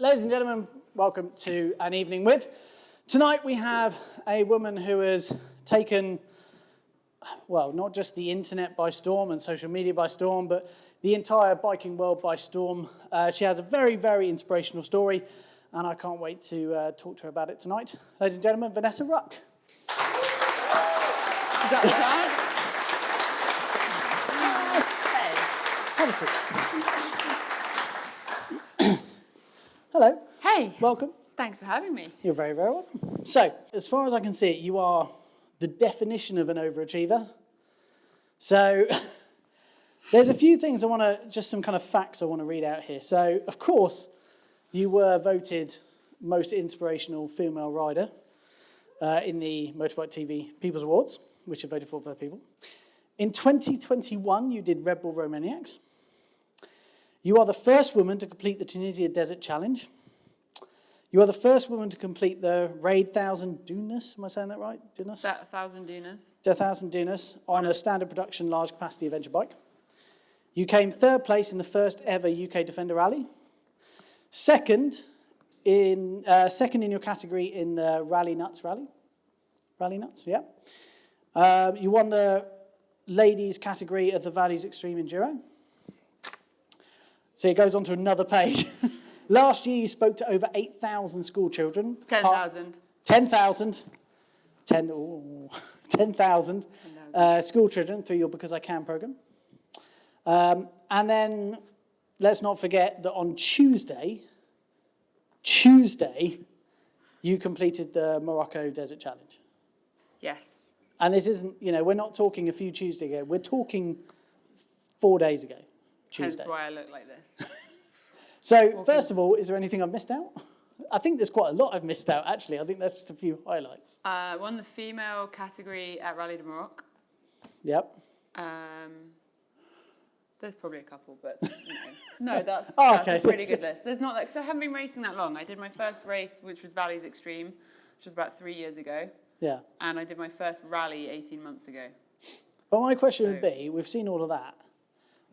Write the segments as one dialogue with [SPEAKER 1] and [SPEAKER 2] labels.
[SPEAKER 1] Ladies and gentlemen, welcome to An Evening With. Tonight we have a woman who has taken, well, not just the internet by storm and social media by storm, but the entire biking world by storm. She has a very, very inspirational story, and I can't wait to talk to her about it tonight. Ladies and gentlemen, Vanessa Ruck.
[SPEAKER 2] Is that the chance?
[SPEAKER 1] Have a seat. Hello.
[SPEAKER 2] Hey.
[SPEAKER 1] Welcome.
[SPEAKER 2] Thanks for having me.
[SPEAKER 1] You're very, very welcome. So, as far as I can see, you are the definition of an overachiever. So, there's a few things just some kind of facts I want to read out here. So, of course, you were voted most inspirational female rider in the Motorbike TV People's Awards, which are voted for by people. In 2021, you did Red Bull Romaniacs. You are the first woman to complete the Tunisia Desert Challenge. You are the first woman to complete the Raid 1000 Dunas. Am I saying that right? Dunas?
[SPEAKER 2] 1,000 Dunas.
[SPEAKER 1] 1,000 Dunas on a standard production large capacity adventure bike. You came third place in the first ever UK Defender Rally. Second in your category in the Rally Nuts Rally. Rally Nuts, yeah. You won the ladies category of the Valleys Extreme Enduro. So it goes on to another page. Last year, you spoke to over 8,000 school children.
[SPEAKER 2] 10,000.
[SPEAKER 1] 10,000. 10,000 school children through your Because I Can program. And then, let's not forget that on Tuesday, you completed the Morocco Desert Challenge.
[SPEAKER 2] Yes.
[SPEAKER 1] And this isn't, we're not talking a few Tuesdays ago. We're talking 4 days ago. Tuesday.
[SPEAKER 2] Hence why I look like this.
[SPEAKER 1] So, first of all, is there anything I've missed out? I think there's quite a lot I've missed out, actually. I think that's just a few highlights.
[SPEAKER 2] Won the female category at Rally de Morocco.
[SPEAKER 1] Yep.
[SPEAKER 2] There's probably a couple, but no, that's
[SPEAKER 1] okay.
[SPEAKER 2] A pretty good list. There's not, because I haven't been racing that long. I did my first race, which was Valleys Extreme, which was about 3 years ago.
[SPEAKER 1] Yeah.
[SPEAKER 2] And I did my first rally 18 months ago.
[SPEAKER 1] But my question would be, we've seen all of that,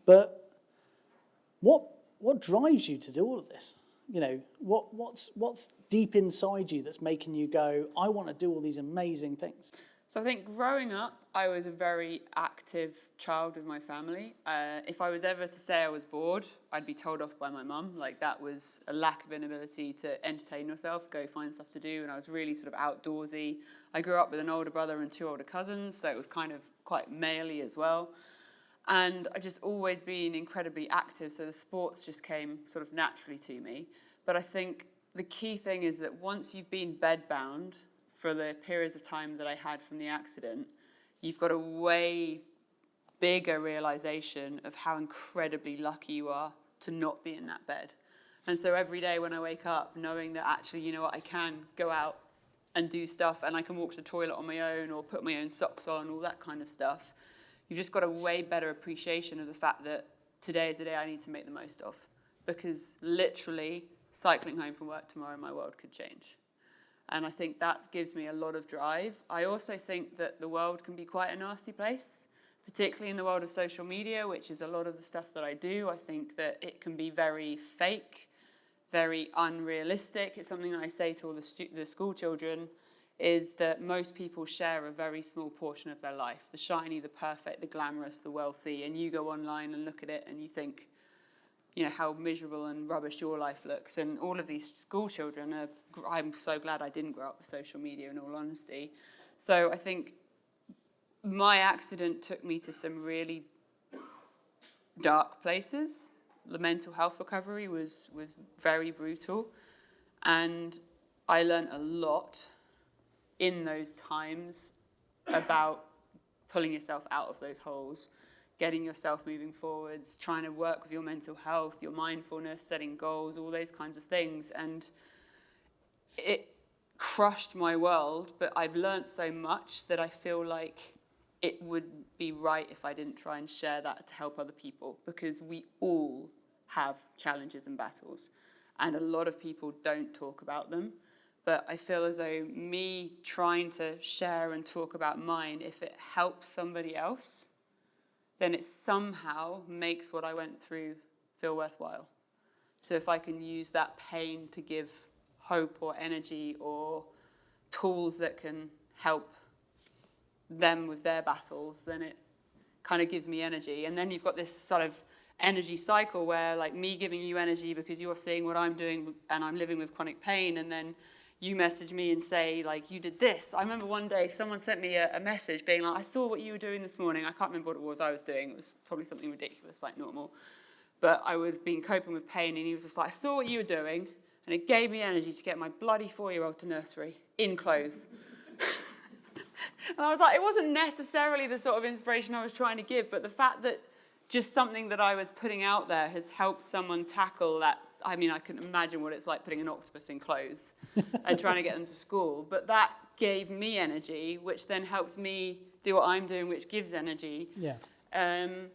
[SPEAKER 1] but what drives you to do all of this? What's deep inside you that's making you go, I want to do all these amazing things?
[SPEAKER 2] So I think growing up, I was a very active child with my family. If I was ever to say I was bored, I'd be told off by my mum. Like, that was a lack of inability to entertain yourself, go find stuff to do, and I was really sort of outdoorsy. I grew up with an older brother and 2 older cousins, so it was kind of quite male-y as well. And I just always been incredibly active, so the sports just came sort of naturally to me. But I think the key thing is that once you've been bedbound for the periods of time that I had from the accident, you've got a way bigger realization of how incredibly lucky you are to not be in that bed. And so every day when I wake up, knowing that actually, you know what, I can go out and do stuff, and I can walk to the toilet on my own or put my own socks on, all that kind of stuff, you've just got a way better appreciation of the fact that today is the day I need to make the most of. Because literally, cycling home from work tomorrow, my world could change. And I think that gives me a lot of drive. I also think that the world can be quite a nasty place, particularly in the world of social media, which is a lot of the stuff that I do. I think that it can be very fake, very unrealistic. It's something that I say to all the school children, is that most people share a very small portion of their life, the shiny, the perfect, the glamorous, the wealthy, and you go online and look at it and you think, how miserable and rubbish your life looks. And all of these school children I'm so glad I didn't grow up with social media, in all honesty. So I think my accident took me to some really dark places. The mental health recovery was very brutal. And I learned a lot in those times about pulling yourself out of those holes, getting yourself moving forwards, trying to work with your mental health, your mindfulness, setting goals, all those kinds of things. And it crushed my world, but I've learned so much that I feel like it would be right if I didn't try and share that to help other people, because we all have challenges and battles, and a lot of people don't talk about them. But I feel as though me trying to share and talk about mine, if it helps somebody else, then it somehow makes what I went through feel worthwhile. So if I can use that pain to give hope or energy or tools that can help them with their battles, then it kind of gives me energy. And then you've got this sort of energy cycle where, like, me giving you energy because you're seeing what I'm doing and I'm living with chronic pain, and then you message me and say, like, you did this. I remember one day someone sent me a message being like, I saw what you were doing this morning. I can't remember what it was I was doing. It was probably something ridiculous, like normal. But I was been coping with pain, and he was just like, I saw what you were doing, and it gave me energy to get my bloody 4-year-old to nursery in clothes. And I was like, it wasn't necessarily the sort of inspiration I was trying to give, but the fact that just something that I was putting out there has helped someone tackle that. I mean, I can imagine what it's like putting an octopus in clothes and trying to get them to school. But that gave me energy, which then helps me do what I'm doing, which gives energy.
[SPEAKER 1] Yeah.
[SPEAKER 2] And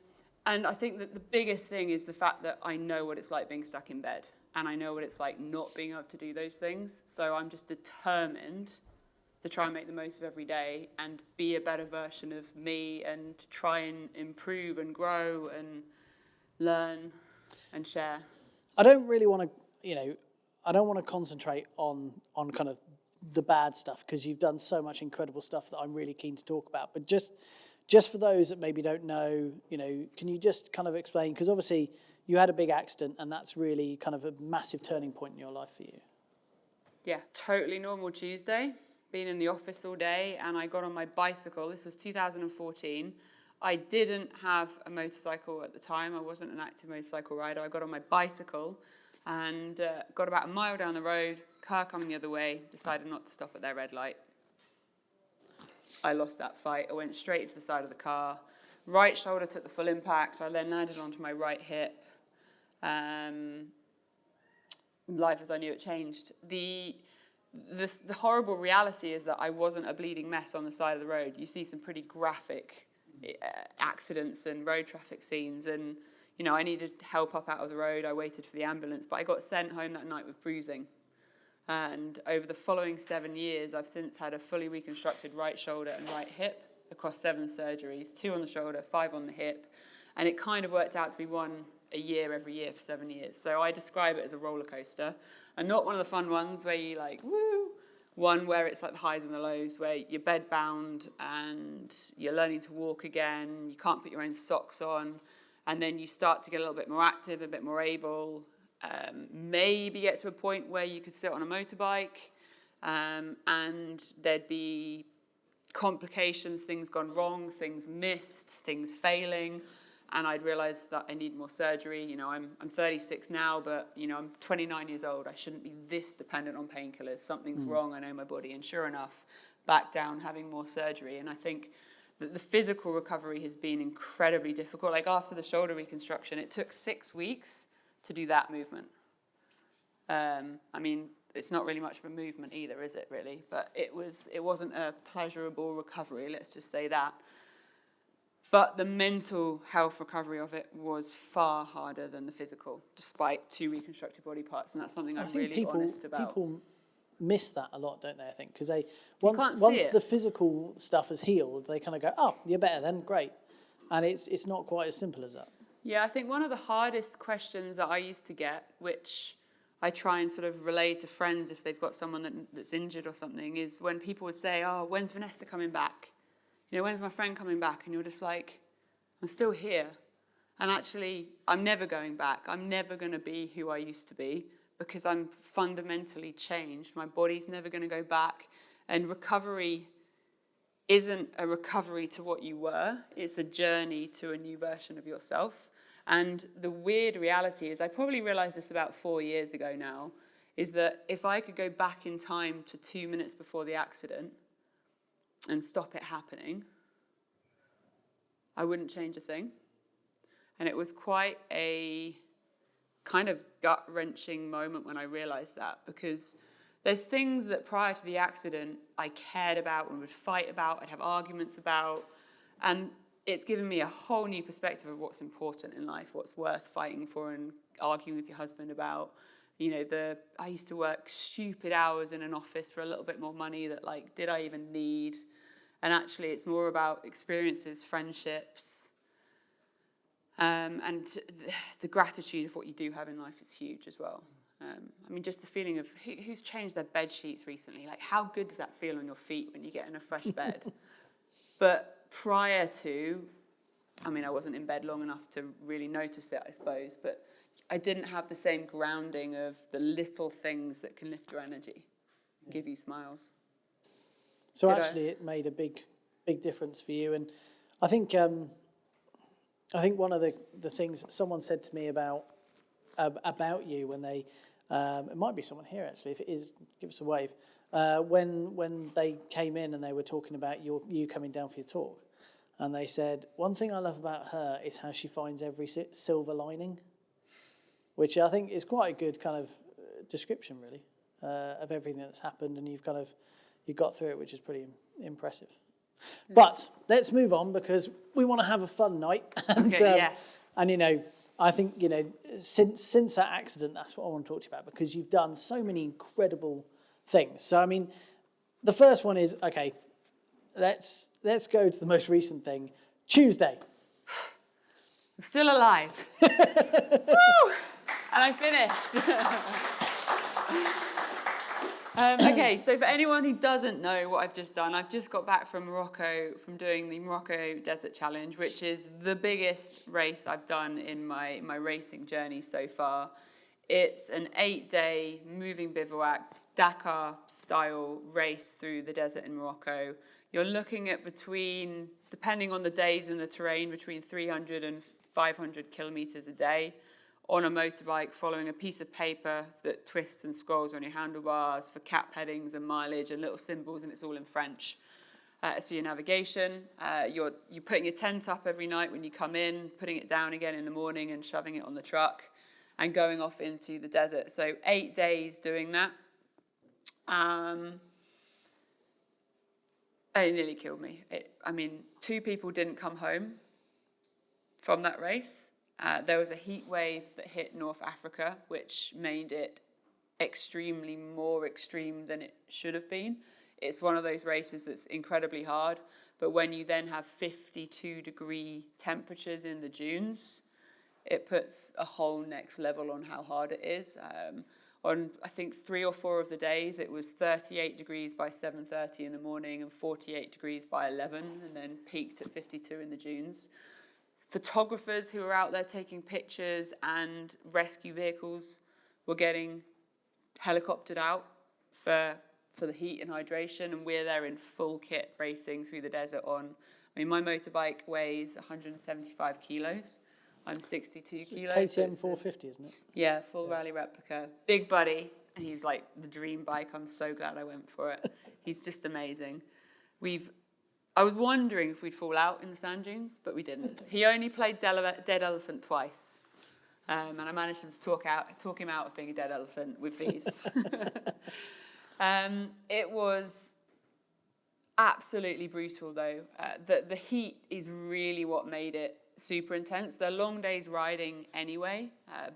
[SPEAKER 2] I think that the biggest thing is the fact that I know what it's like being stuck in bed. And I know what it's like not being able to do those things. So I'm just determined to try and make the most of every day and be a better version of me and try and improve and grow and learn and share.
[SPEAKER 1] I don't really want to, I don't want to concentrate on kind of the bad stuff, because you've done so much incredible stuff that I'm really keen to talk about. But just for those that maybe don't know, can you just kind of explain, because obviously you had a big accident and that's really kind of a massive turning point in your life for you.
[SPEAKER 2] Yeah, totally normal Tuesday. Been in the office all day, and I got on my bicycle. This was 2014. I didn't have a motorcycle at the time. I wasn't an active motorcycle rider. I got on my bicycle and got about a mile down the road, car coming the other way, decided not to stop at their red light. I lost that fight. I went straight into the side of the car. Right shoulder took the full impact. I then landed onto my right hip. Life as I knew it changed. The horrible reality is that I wasn't a bleeding mess on the side of the road. You see some pretty graphic accidents and road traffic scenes, and I needed help up out of the road. I waited for the ambulance, but I got sent home that night with bruising. And over the following 7 years, I've since had a fully reconstructed right shoulder and right hip across 7 surgeries, 2 on the shoulder, 5 on the hip, and it kind of worked out to be 1 a year every year for 7 years. So I describe it as a roller coaster, and not one of the fun ones where you like, woo, one where it's like the highs and the lows, where you're bed bound and you're learning to walk again, you can't put your own socks on, and then you start to get a little bit more active, a bit more able, maybe get to a point where you could sit on a motorbike, and there'd be complications, things gone wrong, things missed, things failing. And I'd realised that I need more surgery. I'm 36 now, but I'm 29 years old. I shouldn't be this dependent on painkillers. Something's wrong. I know my body. And sure enough, back down, having more surgery. And I think that the physical recovery has been incredibly difficult. Like after the shoulder reconstruction, it took 6 weeks to do that movement. I mean, it's not really much of a movement either, is it? Really? But it wasn't a pleasurable recovery. Let's just say that. But the mental health recovery of it was far harder than the physical, despite 2 reconstructed body parts, and that's something I'm really honest about.
[SPEAKER 1] People miss that a lot, don't they? I think because
[SPEAKER 2] once
[SPEAKER 1] the physical stuff is healed, they kind of go, "Oh, you're better then, great," and it's not quite as simple as that.
[SPEAKER 2] Yeah, I think one of the hardest questions that I used to get, which I try and sort of relay to friends if they've got someone that's injured or something, is when people would say, "Oh, when's Vanessa coming back? When's my friend coming back?" And you're just like, I'm still here. And actually, I'm never going back. I'm never going to be who I used to be because I'm fundamentally changed. My body's never going to go back. And recovery isn't a recovery to what you were. It's a journey to a new version of yourself. And the weird reality is, I probably realized this about 4 years ago now, is that if I could go back in time to 2 minutes before the accident and stop it happening, I wouldn't change a thing. And it was quite a kind of gut-wrenching moment when I realized that, because there's things that prior to the accident I cared about and would fight about, I'd have arguments about, and it's given me a whole new perspective of what's important in life, what's worth fighting for and arguing with your husband about. I used to work stupid hours in an office for a little bit more money that, like, did I even need? And actually, it's more about experiences, friendships, And the gratitude of what you do have in life is huge as well. I mean, just the feeling of who's changed their bed sheets recently. Like, how good does that feel on your feet when you get in a fresh bed? But prior to, I mean, I wasn't in bed long enough to really notice it, I suppose, but I didn't have the same grounding of the little things that can lift your energy, give you smiles.
[SPEAKER 1] So it made a big difference for you. And I think one of the things that someone said to me about you when they, it might be someone here actually, if it is, give us a wave, when they came in and they were talking about you coming down for your talk, and they said, one thing I love about her is how she finds every silver lining, which I think is quite a good kind of description really of everything that's happened, and you've got through it, which is pretty impressive. But let's move on, because we want to have a fun night. And,
[SPEAKER 2] yes.
[SPEAKER 1] And, I think, since that accident, that's what I want to talk to you about, because you've done so many incredible things. So, I mean, the first one is, okay, let's go to the most recent thing. Tuesday.
[SPEAKER 2] I'm still alive. Woo! And I finished. Okay, so for anyone who doesn't know what I've just done, I've just got back from Morocco, from doing the Morocco Desert Challenge, which is the biggest race I've done in my racing journey so far. It's an 8-day moving bivouac, DACA-style race through the desert in Morocco. You're looking at between, depending on the days and the terrain, between 300 and 500 kilometers a day on a motorbike, following a piece of paper that twists and scrolls on your handlebars for cap headings and mileage and little symbols, and it's all in French. As for your navigation, you're putting your tent up every night when you come in, putting it down again in the morning and shoving it on the truck and going off into the desert. So 8 days doing that. It nearly killed me. 2 people didn't come home from that race. There was a heat wave that hit North Africa, which made it extremely more extreme than it should have been. It's one of those races that's incredibly hard, but when you then have 52-degree temperatures in the dunes, it puts a whole next level on how hard it is. On, I think, 3 or 4 of the days, it was 38 degrees by 7:30 in the morning and 48 degrees by 11, and then peaked at 52 in the dunes. Photographers who were out there taking pictures and rescue vehicles were getting helicoptered out for the heat and hydration, and we're there in full kit racing through the desert on, my motorbike weighs 175 kilos. I'm 62 kilos.
[SPEAKER 1] KTM 450, isn't it?
[SPEAKER 2] Yeah, full rally replica. Big buddy, and he's like the dream bike. I'm so glad I went for it. He's just amazing. I was wondering if we'd fall out in the sand dunes, but we didn't. He only played dead elephant twice, and I managed to talk him out of being a dead elephant with these. It was absolutely brutal, though. The heat is really what made it super intense. They're long days riding anyway,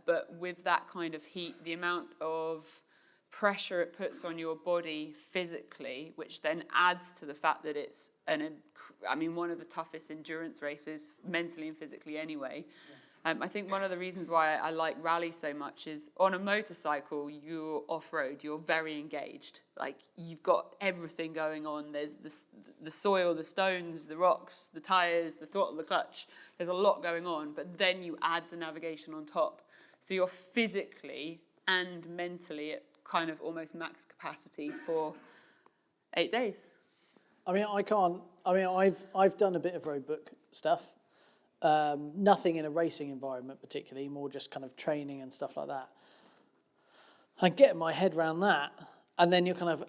[SPEAKER 2] but with that kind of heat, the amount of pressure it puts on your body physically, which then adds to the fact that it's one of the toughest endurance races mentally and physically anyway. Yeah. I think one of the reasons why I like rallies so much is on a motorcycle, you're off-road, you're very engaged. Like, you've got everything going on. There's the soil, the stones, the rocks, the tires, the throttle, the clutch. There's a lot going on, but then you add the navigation on top. So you're physically and mentally at kind of almost max capacity for 8 days.
[SPEAKER 1] I've done a bit of roadbook stuff. Nothing in a racing environment particularly, more just kind of training and stuff like that. I get my head around that, and then you're kind of,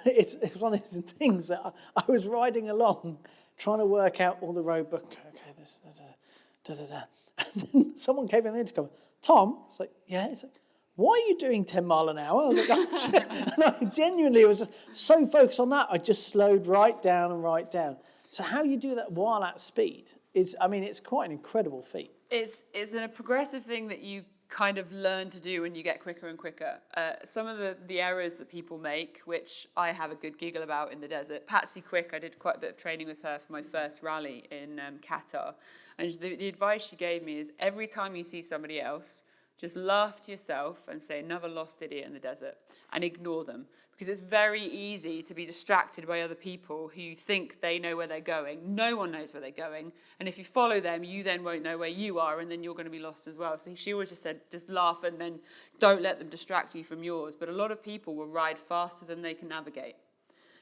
[SPEAKER 1] it's one of those things that I was riding along, trying to work out all the roadbook. Okay, this, and then someone came in the intercom. Tom, it's like, yeah, it's like, why are you doing 10 mile an hour? I was like, and I genuinely was just so focused on that, I just slowed right down and right down. So how you do that while at speed, it's quite an incredible feat.
[SPEAKER 2] It's a progressive thing that you kind of learn to do when you get quicker and quicker. Some of the errors that people make, which I have a good giggle about in the desert. Patsy Quick, I did quite a bit of training with her for my first rally in Qatar. And the advice she gave me is every time you see somebody else, just laugh to yourself and say, another lost idiot in the desert, and ignore them. Because it's very easy to be distracted by other people who think they know where they're going. No one knows where they're going. And if you follow them, you then won't know where you are, and then you're going to be lost as well. So she always just said, just laugh and then don't let them distract you from yours. But a lot of people will ride faster than they can navigate.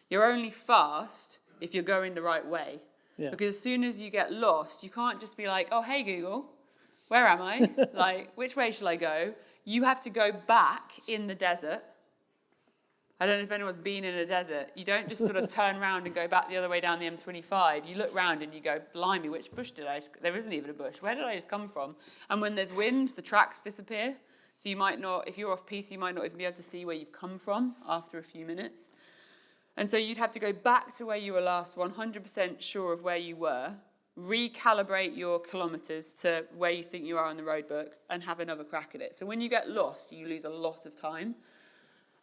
[SPEAKER 2] You're only fast if you're going the right way. Yeah. Because as soon as you get lost, you can't just be like, oh, hey, Google, where am I? Like, which way shall I go? You have to go back in the desert. I don't know if anyone's been in a desert. You don't just sort of turn around and go back the other way down the M25. You look round and you go, blimey, which bush did I? There isn't even a bush. Where did I just come from? And when there's wind, the tracks disappear. So you might not, if you're off piste, you might not even be able to see where you've come from after a few minutes. And so you'd have to go back to where you were last, 100% sure of where you were, recalibrate your kilometres to where you think you are on the road book, and have another crack at it. So when you get lost, you lose a lot of time.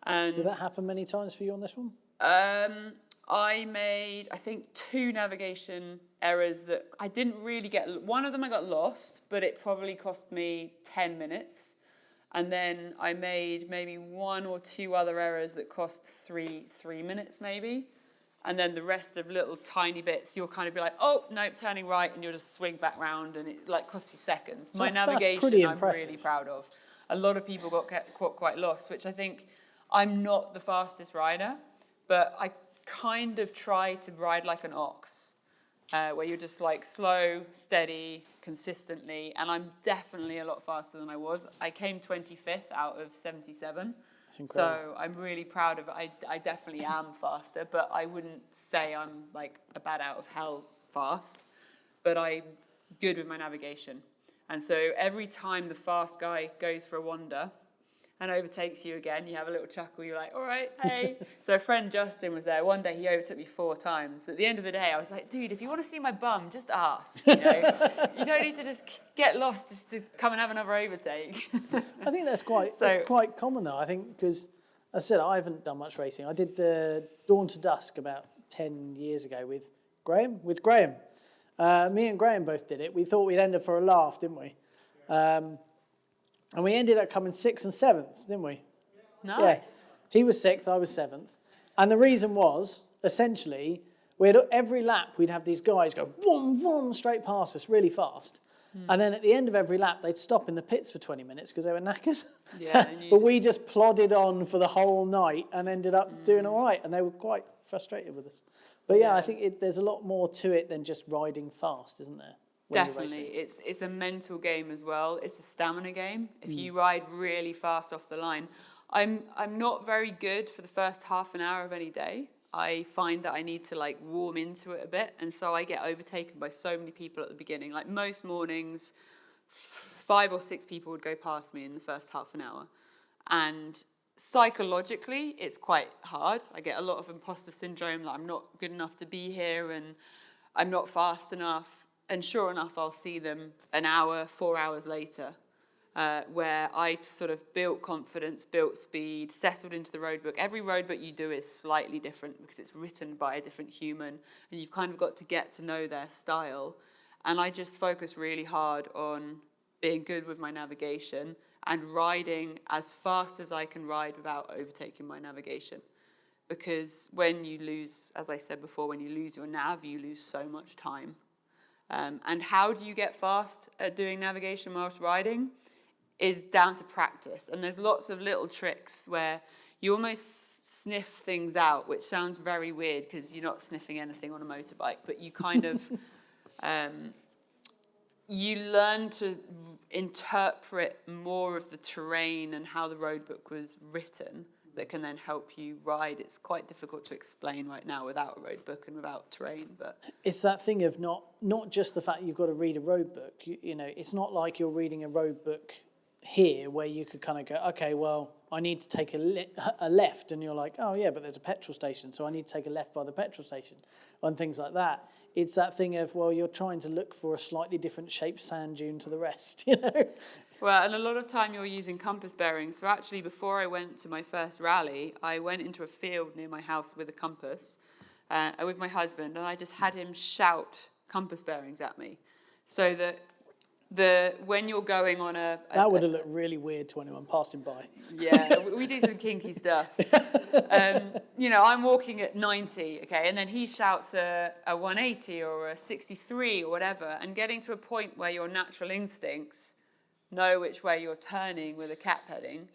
[SPEAKER 2] And
[SPEAKER 1] did that happen many times for you on this one?
[SPEAKER 2] I made, I think, 2 navigation errors that I didn't really get. One of them I got lost, but it probably cost me 10 minutes. And then I made maybe 1 or 2 other errors that cost 3 minutes maybe. And then the rest of little tiny bits, you'll kind of be like, oh, nope, turning right, and you'll just swing back round, and it like costs you seconds.
[SPEAKER 1] So
[SPEAKER 2] my navigation, I'm really proud of. A lot of people got quite lost, which I think I'm not the fastest rider, but I kind of try to ride like an ox, where you're just like slow, steady, consistently, and I'm definitely a lot faster than I was. I came 25th out of 77. So I'm really proud of it. I definitely am faster, but I wouldn't say I'm like a bat out of hell fast, but I'm good with my navigation. And so every time the fast guy goes for a wander and overtakes you again, you have a little chuckle, you're like, all right, hey. So a friend, Justin, was there. One day he overtook me 4 times. At the end of the day, I was like, dude, if you want to see my bum, just ask. You know? You don't need to just get lost just to come and have another overtake.
[SPEAKER 1] I think that's quite common, though. I think because, as I said, I haven't done much racing. I did the Dawn to Dusk about 10 years ago with Graham. Me and Graham both did it. We thought we'd end up for a laugh, didn't we? And we ended up coming 6th and 7th, didn't we?
[SPEAKER 2] Nice.
[SPEAKER 1] Yes. He was 6th, I was 7th. And the reason was, essentially, every lap we'd have these guys go, vroom, vroom, straight past us really fast. And then at the end of every lap, they'd stop in the pits for 20 minutes because they were knackered.
[SPEAKER 2] Yeah,
[SPEAKER 1] but we just plodded on for the whole night and ended up doing all right. And they were quite frustrated with us. But yeah, I think there's a lot more to it than just riding fast, isn't there?
[SPEAKER 2] Definitely. It's a mental game as well. It's a stamina game. If you ride really fast off the line, I'm not very good for the first half an hour of any day. I find that I need to like warm into it a bit, and so I get overtaken by so many people at the beginning. Like most mornings, 5 or 6 people would go past me in the first half an hour, and psychologically it's quite hard. I get a lot of imposter syndrome, that I'm not good enough to be here and I'm not fast enough. And sure enough, I'll see them an hour, 4 hours later, where I've sort of built confidence, built speed, settled into the road book. Every road book you do is slightly different because it's written by a different human, and you've kind of got to get to know their style. And I just focus really hard on being good with my navigation and riding as fast as I can ride without overtaking my navigation. Because when you lose, as I said before, when you lose your nav, you lose so much time. And how do you get fast at doing navigation whilst riding is down to practice. And there's lots of little tricks where you almost sniff things out, which sounds very weird because you're not sniffing anything on a motorbike, but you kind of, you learn to interpret more of the terrain and how the road book was written that can then help you ride. It's quite difficult to explain right now without a road book and without terrain, but
[SPEAKER 1] it's that thing of not just the fact you've got to read a road book. You know, it's not like you're reading a road book here where you could kind of go, okay, well, I need to take a left, and you're like, oh yeah, but there's a petrol station, so I need to take a left by the petrol station, and things like that. It's that thing of, well, you're trying to look for a slightly different shaped sand dune to the rest, you know.
[SPEAKER 2] Well, and a lot of time you're using compass bearings. So actually, before I went to my first rally, I went into a field near my house with a compass with my husband, and I just had him shout compass bearings at me, so that when you're going on
[SPEAKER 1] that would have looked really weird to anyone passing by.
[SPEAKER 2] Yeah, we do some kinky stuff. I'm walking at 90, okay, and then he shouts a 180 or a 63 or whatever, and getting to a point where your natural instincts know which way you're turning with a cap heading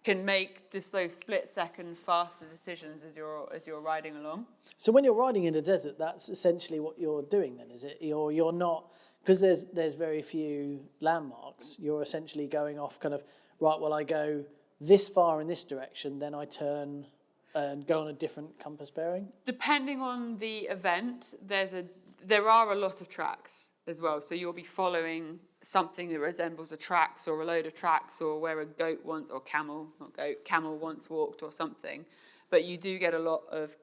[SPEAKER 2] can make just those split-second faster decisions as you're riding along.
[SPEAKER 1] So when you're riding in a desert, that's essentially what you're doing then, is it? You're not, because there's very few landmarks, you're essentially going off kind of, right, well, I go this far in this direction, then I turn and go on a different compass bearing?
[SPEAKER 2] Depending on the event, there are a lot of tracks as well. So you'll be following something that resembles a tracks or a load of tracks, or where a goat once, or camel once walked or something. But you do get a lot of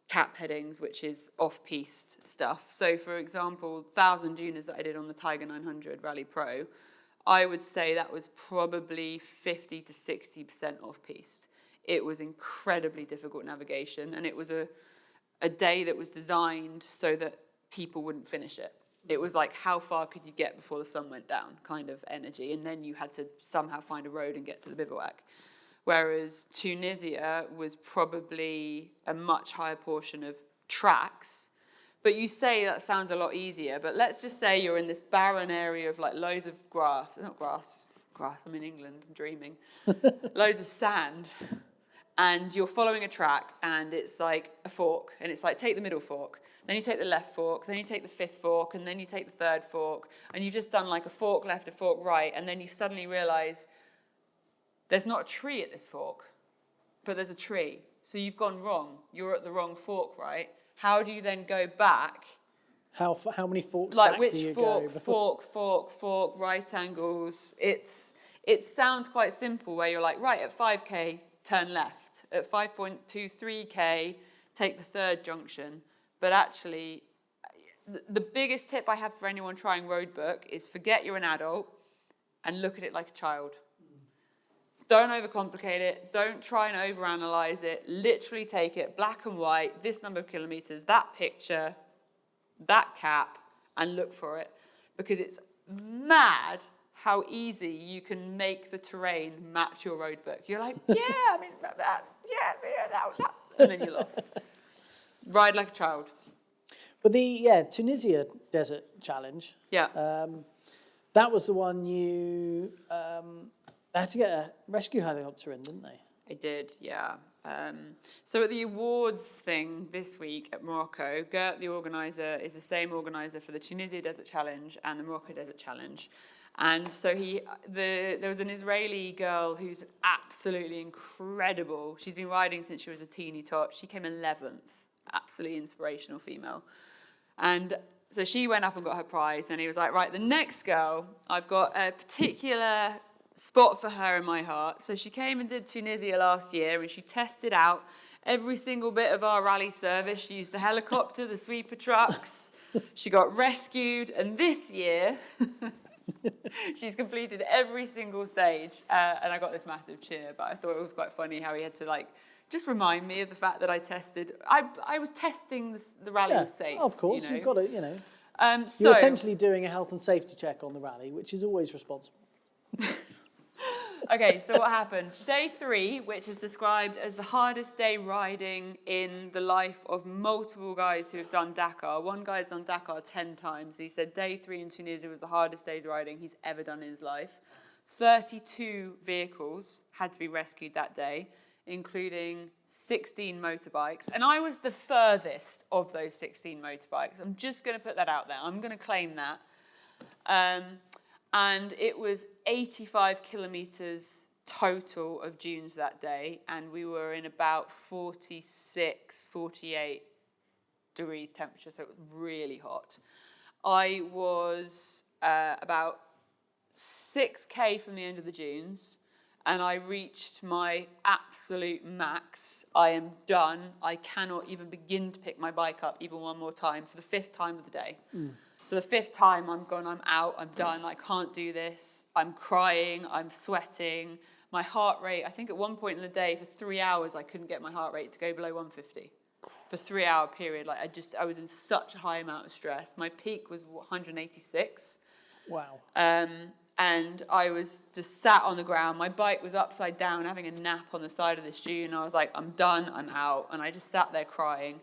[SPEAKER 2] cap headings, which is off-piste stuff. So for example, 1,000 Dunas that I did on the Tiger 900 Rally Pro, I would say that was probably 50 to 60% off-piste. It was incredibly difficult navigation, and it was a day that was designed so that people wouldn't finish it. It was like, how far could you get before the sun went down kind of energy, and then you had to somehow find a road and get to the bivouac. Whereas Tunisia was probably a much higher portion of tracks. But you say that sounds a lot easier, but let's just say you're in this barren area of like loads of grass, not grass, I'm in England, I'm dreaming, loads of sand, and you're following a track, and it's like a fork, and it's like, take the middle fork, then you take the left fork, then you take the fifth fork, and then you take the third fork, and you've just done like a fork left, a fork right, and then you suddenly realize there's not a tree at this fork, but there's a tree. So you've gone wrong. You're at the wrong fork, right? How do you then go back?
[SPEAKER 1] How many forks
[SPEAKER 2] like
[SPEAKER 1] back
[SPEAKER 2] which
[SPEAKER 1] do you
[SPEAKER 2] fork,
[SPEAKER 1] go?
[SPEAKER 2] fork, right angles. It sounds quite simple, where you're like, right, at 5K, turn left. At 5.23K, take the third junction. But actually, the biggest tip I have for anyone trying roadbook is forget you're an adult and look at it like a child. Don't overcomplicate it. Don't try and overanalyze it. Literally take it black and white, this number of kilometers, that picture, that cap, and look for it. Because it's mad how easy you can make the terrain match your roadbook. You're like, that's, and then you're lost. Ride like a child.
[SPEAKER 1] But the Tunisia Desert Challenge.
[SPEAKER 2] Yeah.
[SPEAKER 1] That was the one you they had to get a rescue helicopter in, didn't they?
[SPEAKER 2] I did, yeah. So at the awards thing this week at Morocco, Gert, the organizer, is the same organizer for the Tunisia Desert Challenge and the Morocco Desert Challenge. And so there was an Israeli girl who's absolutely incredible. She's been riding since she was a teeny tot. She came 11th, absolutely inspirational female. And so she went up and got her prize, and he was like, right, the next girl, I've got a particular spot for her in my heart. So she came and did Tunisia last year, and she tested out every single bit of our rally service. She used the helicopter, the sweeper trucks. She got rescued, and this year she's completed every single stage. And I got this massive cheer, but I thought it was quite funny how he had to just remind me of the fact that I tested. I was testing the rally was safe.
[SPEAKER 1] Of course, you've got to,
[SPEAKER 2] So
[SPEAKER 1] you're essentially doing a health and safety check on the rally, which is always responsible.
[SPEAKER 2] Okay, so what happened? Day 3, which is described as the hardest day riding in the life of multiple guys who have done Dakar. One guy's done Dakar 10 times. He said day 3 in Tunisia was the hardest day riding he's ever done in his life. 32 vehicles had to be rescued that day, including 16 motorbikes. And I was the furthest of those 16 motorbikes. I'm just going to put that out there. I'm going to claim that. And it was 85 kilometres total of dunes that day, and we were in about 46, 48 degrees temperature, so it was really hot. I was about 6K from the end of the dunes, and I reached my absolute max. I am done. I cannot even begin to pick my bike up even one more time for the 5th time of the day. So the 5th time I'm gone, I'm out, I'm done, I can't do this. I'm crying, I'm sweating. My heart rate, I think at one point in the day for 3 hours, I couldn't get my heart rate to go below 150 for 3-hour period. Like I was in such a high amount of stress. My peak was 186.
[SPEAKER 1] Wow.
[SPEAKER 2] And I was just sat on the ground. My bike was upside down, having a nap on the side of this dune. I was like, I'm done, I'm out. And I just sat there crying.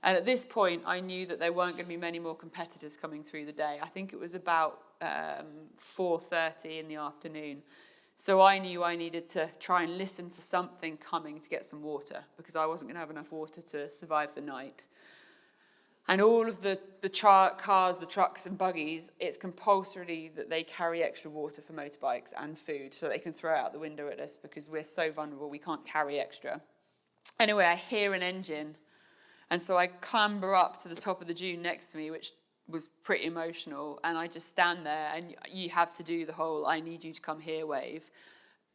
[SPEAKER 2] And at this point, I knew that there weren't going to be many more competitors coming through the day. I think it was about 4:30 in the afternoon. So I knew I needed to try and listen for something coming to get some water, because I wasn't going to have enough water to survive the night. And all of the cars, the trucks and buggies, it's compulsory that they carry extra water for motorbikes and food so they can throw it out the window at us, because we're so vulnerable, we can't carry extra. Anyway, I hear an engine. And so I clamber up to the top of the dune next to me, which was pretty emotional. And I just stand there, and you have to do the whole, I need you to come here wave.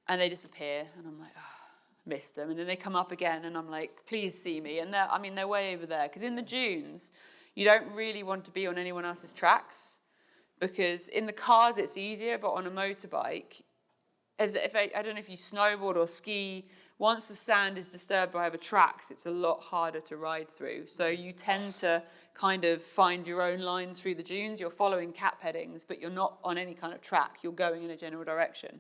[SPEAKER 2] And they disappear. And I'm like, oh, missed them. And then they come up again, and I'm like, please see me. And they're way over there. Because in the dunes, you don't really want to be on anyone else's tracks, because in the cars it's easier, but on a motorbike, I don't know if you snowboard or ski, once the sand is disturbed by other tracks, it's a lot harder to ride through. So you tend to kind of find your own lines through the dunes. You're following cap headings, but you're not on any kind of track. You're going in a general direction,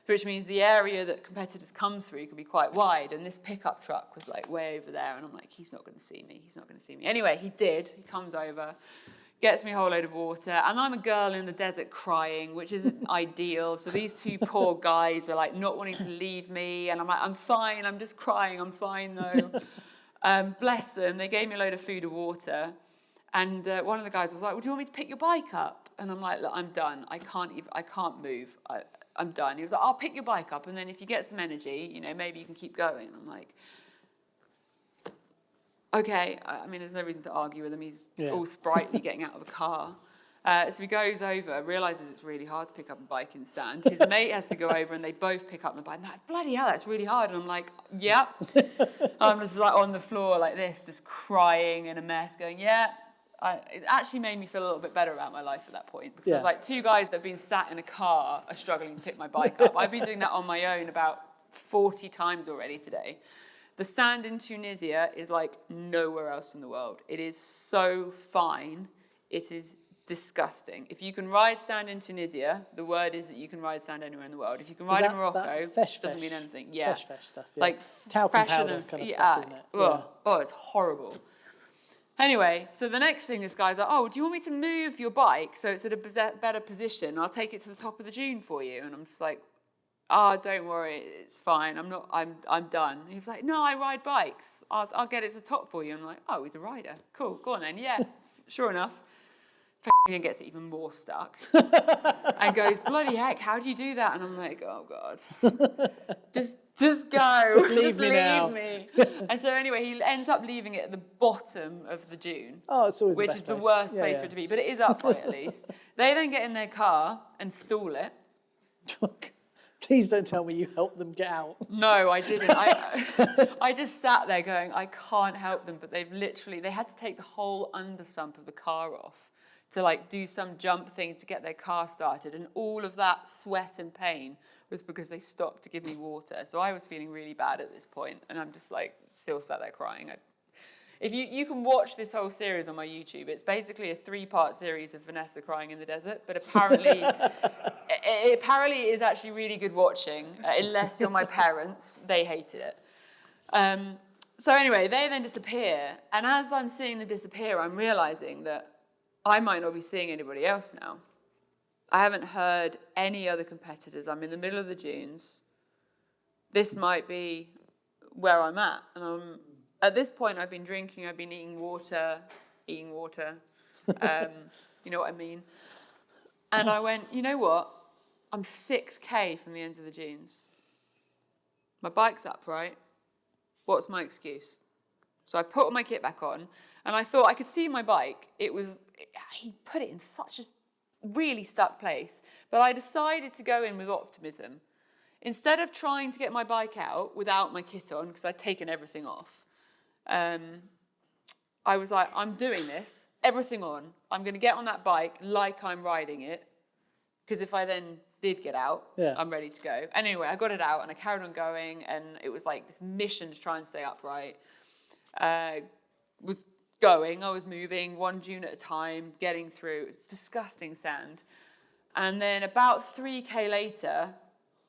[SPEAKER 2] which means the area that competitors come through can be quite wide. And this pickup truck was like way over there. And I'm like, he's not going to see me. He's not going to see me. Anyway, he did. He comes over, gets me a whole load of water. And I'm a girl in the desert crying, which isn't ideal. So these two poor guys are like not wanting to leave me. And I'm like, I'm fine. I'm just crying. I'm fine though. Bless them. They gave me a load of food and water. And one of the guys was like, well, do you want me to pick your bike up? And I'm like, look, I'm done. I can't move. I'm done. He was like, I'll pick your bike up, and then if you get some energy, maybe you can keep going. And I'm like, okay. I mean, there's no reason to argue with him. He's all sprightly getting out of the car. So he goes over, realises it's really hard to pick up a bike in sand. His mate has to go over, and they both pick up the bike. And they're like, bloody hell, that's really hard. And I'm like, yep. I'm just like on the floor like this, just crying in a mess, going, yeah. It actually made me feel a little bit better about my life at that point, because there's like two guys that have been sat in a car are struggling to pick my bike up. I've been doing that on my own about 40 times already today. The sand in Tunisia is like nowhere else in the world. It is so fine. It is disgusting. If you can ride sand in Tunisia, the word is that you can ride sand anywhere in the world. If you can ride in Morocco, it doesn't mean anything. Yeah.
[SPEAKER 1] Fesh stuff. Yeah.
[SPEAKER 2] Like
[SPEAKER 1] talcum
[SPEAKER 2] fresher
[SPEAKER 1] powder
[SPEAKER 2] than
[SPEAKER 1] kind of stuff, isn't it?
[SPEAKER 2] Oh, it's horrible. Anyway, so the next thing, this guy's like, oh, do you want me to move your bike so it's at a better position? I'll take it to the top of the dune for you. And I'm just like, oh, don't worry, it's fine. I'm done. And he was like, no, I ride bikes. I'll get it to the top for you. And I'm like, oh, he's a rider. Cool, go on then. Yeah, sure enough. And gets even more stuck and goes, bloody heck, how do you do that? And I'm like, oh God, just go,
[SPEAKER 1] just leave me.
[SPEAKER 2] And so anyway, he ends up leaving it at the bottom of the dune,
[SPEAKER 1] oh, it's always
[SPEAKER 2] which is the worst place for it to be, but it is upright at least. They then get in their car and stall it.
[SPEAKER 1] Please don't tell me you helped them get out.
[SPEAKER 2] No, I didn't. I just sat there going, I can't help them, but they had to take the whole undersump of the car off to like do some jump thing to get their car started. And all of that sweat and pain was because they stopped to give me water. So I was feeling really bad at this point, and I'm just like still sat there crying. If you can watch this whole series on my YouTube, it's basically a 3-part series of Vanessa crying in the desert, but apparently it apparently is actually really good watching, unless you're my parents. They hated it. So anyway, they then disappear, and as I'm seeing them disappear, I'm realizing that I might not be seeing anybody else now. I haven't heard any other competitors. I'm in the middle of the dunes. This might be where I'm at. And at this point, I've been drinking, I've been eating water. You know what I mean? And I went, you know what? I'm 6K from the ends of the dunes. My bike's upright. What's my excuse? So I put my kit back on, and I thought I could see my bike. He put it in such a really stuck place. But I decided to go in with optimism. Instead of trying to get my bike out without my kit on, because I'd taken everything off, I was like, I'm doing this everything on. I'm going to get on that bike like I'm riding it. Because if I then did get out, I'm ready to go. And anyway, I got it out and I carried on going. And it was like this mission to try and stay upright. Was going, I was moving 1 dune at a time, getting through. It was disgusting sand. And then about 3K later,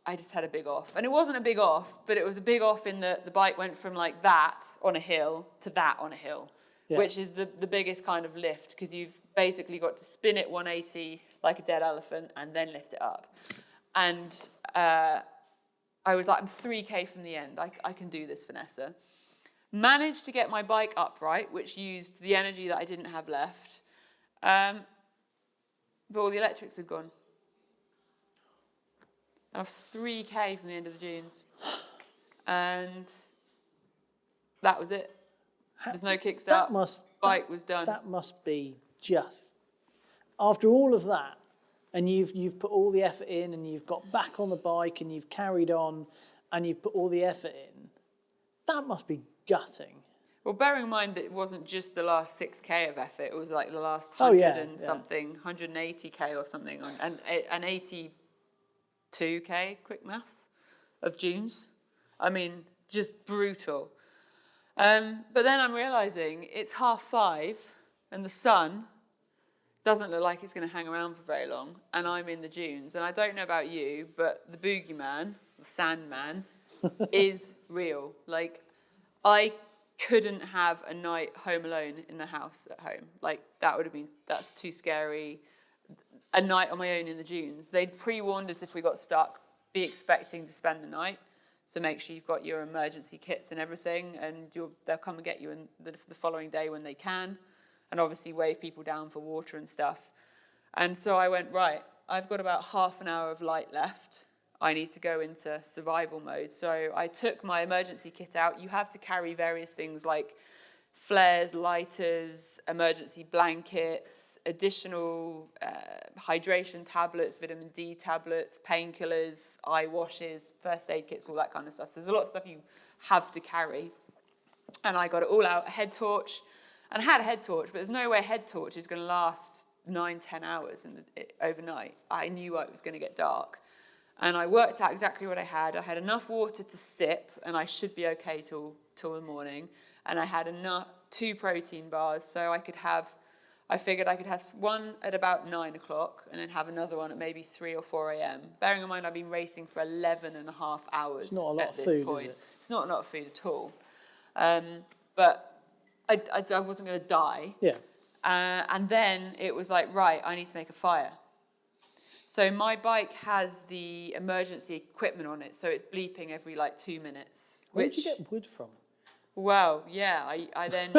[SPEAKER 2] I just had a big off. And it wasn't a big off, but it was a big off in that the bike went from like that on a hill to that on a hill, which is the biggest kind of lift, because you've basically got to spin it 180 like a dead elephant and then lift it up. And I was like, I'm 3K from the end. I can do this, Vanessa. Managed to get my bike upright, which used the energy that I didn't have left. But all the electrics had gone. And I was 3K from the end of the dunes. And that was it. There's no kickstart. Bike was done.
[SPEAKER 1] That must be just, after all of that, and you've put all the effort in, and you've got back on the bike, and you've carried on, and you've put all the effort in, that must be gutting.
[SPEAKER 2] Well, bearing in mind that it wasn't just the last 6K of effort, it was like the last 100 something, 180K or something, and an 82K, quick maths, of dunes. I mean, just brutal. But then I'm realising it's 5:30 and the sun doesn't look like it's going to hang around for very long, and I'm in the dunes. And I don't know about you, but the boogeyman, the Sandman, is real. Like, I couldn't have a night home alone in the house at home. Like, that's too scary. A night on my own in the dunes. They'd pre-warned us if we got stuck, be expecting to spend the night. So make sure you've got your emergency kits and everything, and they'll come and get you the following day when they can, and obviously wave people down for water and stuff. And so I went, right, I've got about half an hour of light left. I need to go into survival mode. So I took my emergency kit out. You have to carry various things like flares, lighters, emergency blankets, additional hydration tablets, vitamin D tablets, painkillers, eye washes, first aid kits, all that kind of stuff. So there's a lot of stuff you have to carry. And I got it all out, a head torch. And I had a head torch, but there's no way a head torch is going to last 9-10 hours overnight. I knew it was going to get dark. And I worked out exactly what I had. I had enough water to sip, and I should be okay till the morning. And I had 2 protein bars, so I figured I could have one at about 9 o'clock and then have another one at maybe 3 or 4 a.m. Bearing in mind I've been racing for 11 and a half hours.
[SPEAKER 1] It's not a lot
[SPEAKER 2] at
[SPEAKER 1] of
[SPEAKER 2] this
[SPEAKER 1] food,
[SPEAKER 2] point.
[SPEAKER 1] is it?
[SPEAKER 2] It's not a lot of food at all. But I wasn't going to die.
[SPEAKER 1] Yeah.
[SPEAKER 2] And then it was like, right, I need to make a fire. So my bike has the emergency equipment on it, so it's bleeping every like 2 minutes.
[SPEAKER 1] Where did you get wood from?
[SPEAKER 2] Well, yeah, I then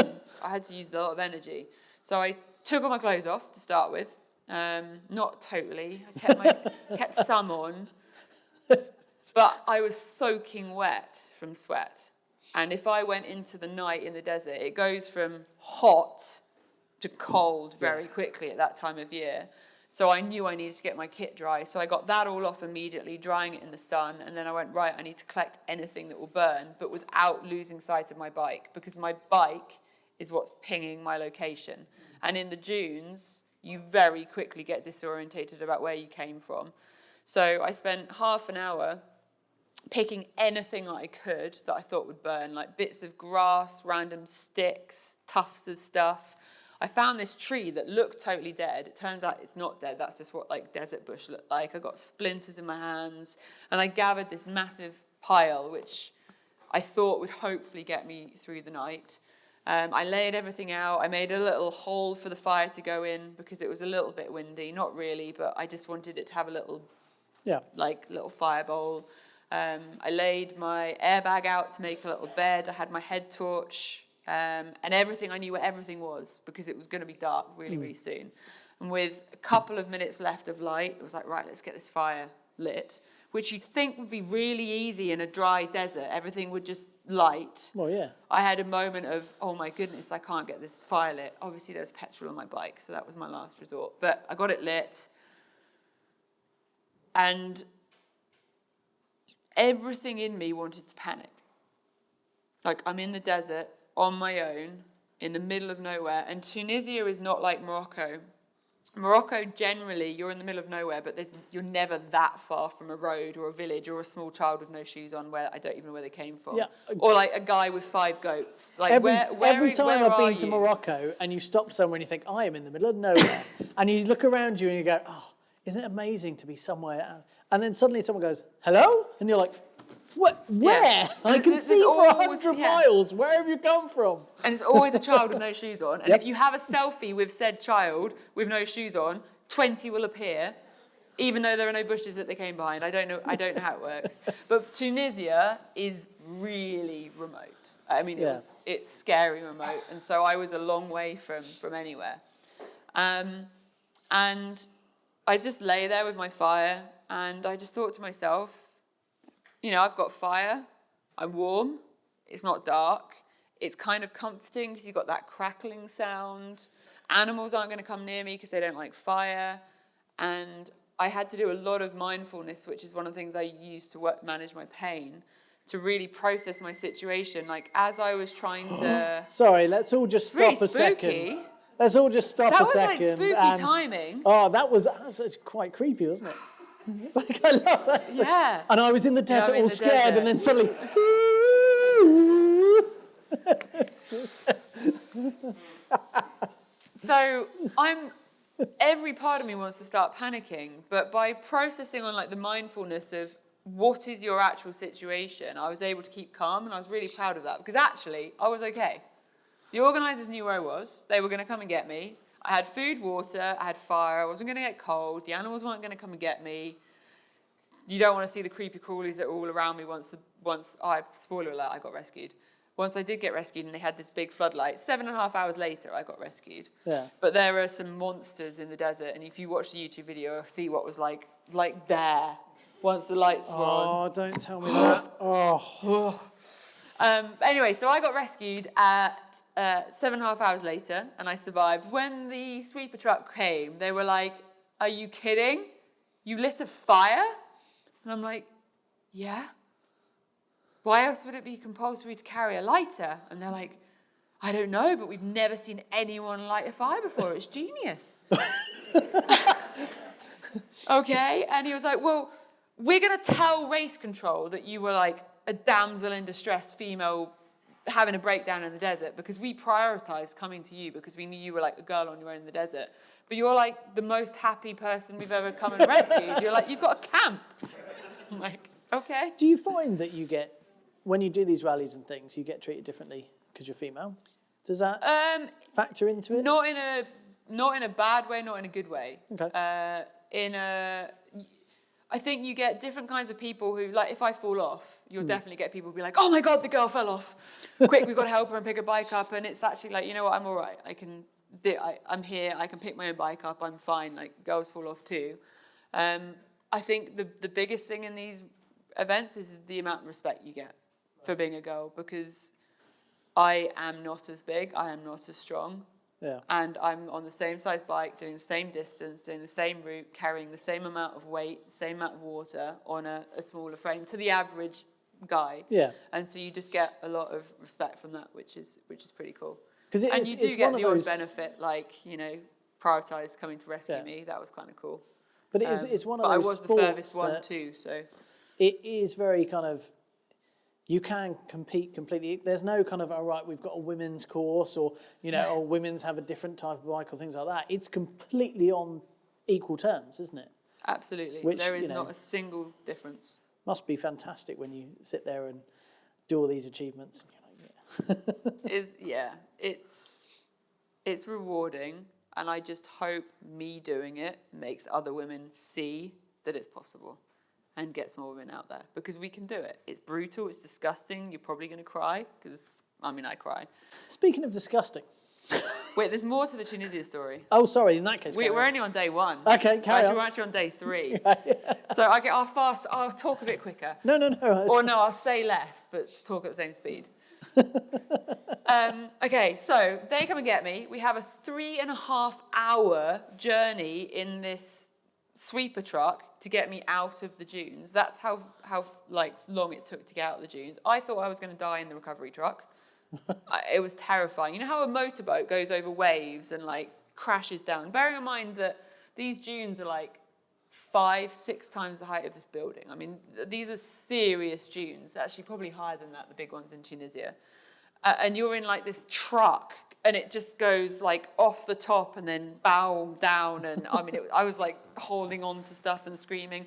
[SPEAKER 2] I had to use a lot of energy. So I took all my clothes off to start with. Not totally. I kept some on. But I was soaking wet from sweat. And if I went into the night in the desert, it goes from hot to cold very quickly at that time of year. So I knew I needed to get my kit dry. So I got that all off immediately, drying it in the sun. And then I went, right, I need to collect anything that will burn, but without losing sight of my bike, because my bike is what's pinging my location. And in the dunes, you very quickly get disorientated about where you came from. So I spent half an hour picking anything that I could that I thought would burn, like bits of grass, random sticks, tufts of stuff. I found this tree that looked totally dead. It turns out it's not dead. That's just what like desert bush looked like. I got splinters in my hands, and I gathered this massive pile, which I thought would hopefully get me through the night. I laid everything out. I made a little hole for the fire to go in because it was a little bit windy. Not really, but I just wanted it to have a little, little fire bowl. I laid my airbag out to make a little bed. I had my head torch. And everything, I knew where everything was because it was going to be dark really, really soon. And with a couple of minutes left of light, it was like, right, let's get this fire lit, which you'd think would be really easy in a dry desert. Everything would just light.
[SPEAKER 1] Well, yeah.
[SPEAKER 2] I had a moment of, oh my goodness, I can't get this fire lit. Obviously, there was petrol on my bike, so that was my last resort. But I got it lit. And everything in me wanted to panic. Like, I'm in the desert, on my own, in the middle of nowhere. And Tunisia is not like Morocco. Morocco, generally, you're in the middle of nowhere, but you're never that far from a road or a village or a small child with no shoes on where I don't even know where they came from.
[SPEAKER 1] Yeah.
[SPEAKER 2] Or like a guy with 5 goats. Like
[SPEAKER 1] every time I've been to
[SPEAKER 2] you?
[SPEAKER 1] Morocco and you stop somewhere and you think, I am in the middle of nowhere, and you look around you and you go, oh, isn't it amazing to be somewhere? And then suddenly someone goes, hello? And you're like, what? Where?
[SPEAKER 2] Yeah.
[SPEAKER 1] I can see for 100 miles. Where have you come from?
[SPEAKER 2] And it's always a child with no shoes on. And if you have a selfie with said child with no shoes on, 20 will appear, even though there are no bushes that they came behind. I don't know how it works. But Tunisia is really remote. I mean, it's scary remote. And so I was a long way from anywhere. And I just lay there with my fire, and I just thought to myself, you know, I've got fire, I'm warm, it's not dark, it's kind of comforting because you've got that crackling sound. Animals aren't going to come near me because they don't like fire. And I had to do a lot of mindfulness, which is one of the things I use to manage my pain, to really process my situation. Like, as I was trying to...
[SPEAKER 1] Sorry, let's all just stop a second. Let's all just stop a second.
[SPEAKER 2] That was like spooky timing.
[SPEAKER 1] Oh, that was quite creepy, wasn't it? It's like, I love that.
[SPEAKER 2] Yeah.
[SPEAKER 1] And I was in the desert all scared, and then suddenly...
[SPEAKER 2] So every part of me wants to start panicking, but by processing on like the mindfulness of what is your actual situation, I was able to keep calm, and I was really proud of that, because actually I was okay. The organisers knew where I was. They were going to come and get me. I had food, water, I had fire, I wasn't going to get cold, the animals weren't going to come and get me. You don't want to see the creepy crawlies that were all around me spoiler alert, I got rescued. Once I did get rescued and they had this big floodlight, 7.5 hours later I got rescued.
[SPEAKER 1] Yeah.
[SPEAKER 2] But there are some monsters in the desert, and if you watch the YouTube video, you'll see what was like there once the lights were on.
[SPEAKER 1] Oh, don't tell me that. Oh.
[SPEAKER 2] Anyway, so I got rescued at 7.5 hours later, and I survived. When the sweeper truck came, they were like, are you kidding? You lit a fire? And I'm like, yeah. Why else would it be compulsory to carry a lighter? And they're like, I don't know, but we've never seen anyone light a fire before. It's genius. Okay. And he was like, well, we're going to tell race control that you were like a damsel in distress female having a breakdown in the desert, because we prioritized coming to you because we knew you were like a girl on your own in the desert. But you're like the most happy person we've ever come and rescued. You're like, you've got a camp. I'm like, okay.
[SPEAKER 1] Do you find that you get, when you do these rallies and things, you get treated differently because you're female? Does that factor into it?
[SPEAKER 2] Not in a bad way, not in a good way.
[SPEAKER 1] Okay.
[SPEAKER 2] I think you get different kinds of people who, like, if I fall off, you'll definitely get people who be like, oh my God, the girl fell off. Quick, we've got to help her and pick her bike up. And it's actually like, you know what, I'm all right. I'm here, I can pick my own bike up, I'm fine. Like, girls fall off too. I think the biggest thing in these events is the amount of respect you get for being a girl, because I am not as big, I am not as strong.
[SPEAKER 1] Yeah.
[SPEAKER 2] And I'm on the same size bike, doing the same distance, doing the same route, carrying the same amount of weight, same amount of water on a smaller frame to the average guy.
[SPEAKER 1] Yeah.
[SPEAKER 2] And so you just get a lot of respect from that, which is pretty cool.
[SPEAKER 1] And
[SPEAKER 2] you do get the odd benefit, like, you know, Prioritise coming to rescue me. That was kind of cool.
[SPEAKER 1] But it's one of those.
[SPEAKER 2] But I was the furthest one too, so.
[SPEAKER 1] It is very kind of. You can compete completely. There's no kind of, all right, we've got a women's course, or, you know, or women's have a different type of bike or things like that. It's completely on equal terms, isn't it?
[SPEAKER 2] Absolutely.
[SPEAKER 1] Which,
[SPEAKER 2] there is not a single difference.
[SPEAKER 1] Must be fantastic when you sit there and do all these achievements.
[SPEAKER 2] It's rewarding, and I just hope me doing it makes other women see that it's possible. And gets more women out there, because we can do it. It's brutal, it's disgusting, you're probably going to cry, because, I cry.
[SPEAKER 1] Speaking of disgusting.
[SPEAKER 2] Wait, there's more to the Tunisia story.
[SPEAKER 1] Oh, sorry, in that case.
[SPEAKER 2] We're only on day 1.
[SPEAKER 1] Okay, carry on.
[SPEAKER 2] We're actually on day 3. So I'll talk a bit quicker.
[SPEAKER 1] No.
[SPEAKER 2] Or no, I'll say less, but talk at the same speed. Okay, so they come and get me. We have a 3.5-hour journey in this sweeper truck to get me out of the dunes. That's how long it took to get out of the dunes. I thought I was going to die in the recovery truck. It was terrifying. You know how a motorboat goes over waves and like crashes down? Bearing in mind that these dunes are like 5-6 times the height of this building. I mean, these are serious dunes, actually probably higher than that, the big ones in Tunisia. And you're in like this truck and it just goes like off the top and then bow down. And I mean, I was like holding on to stuff and screaming.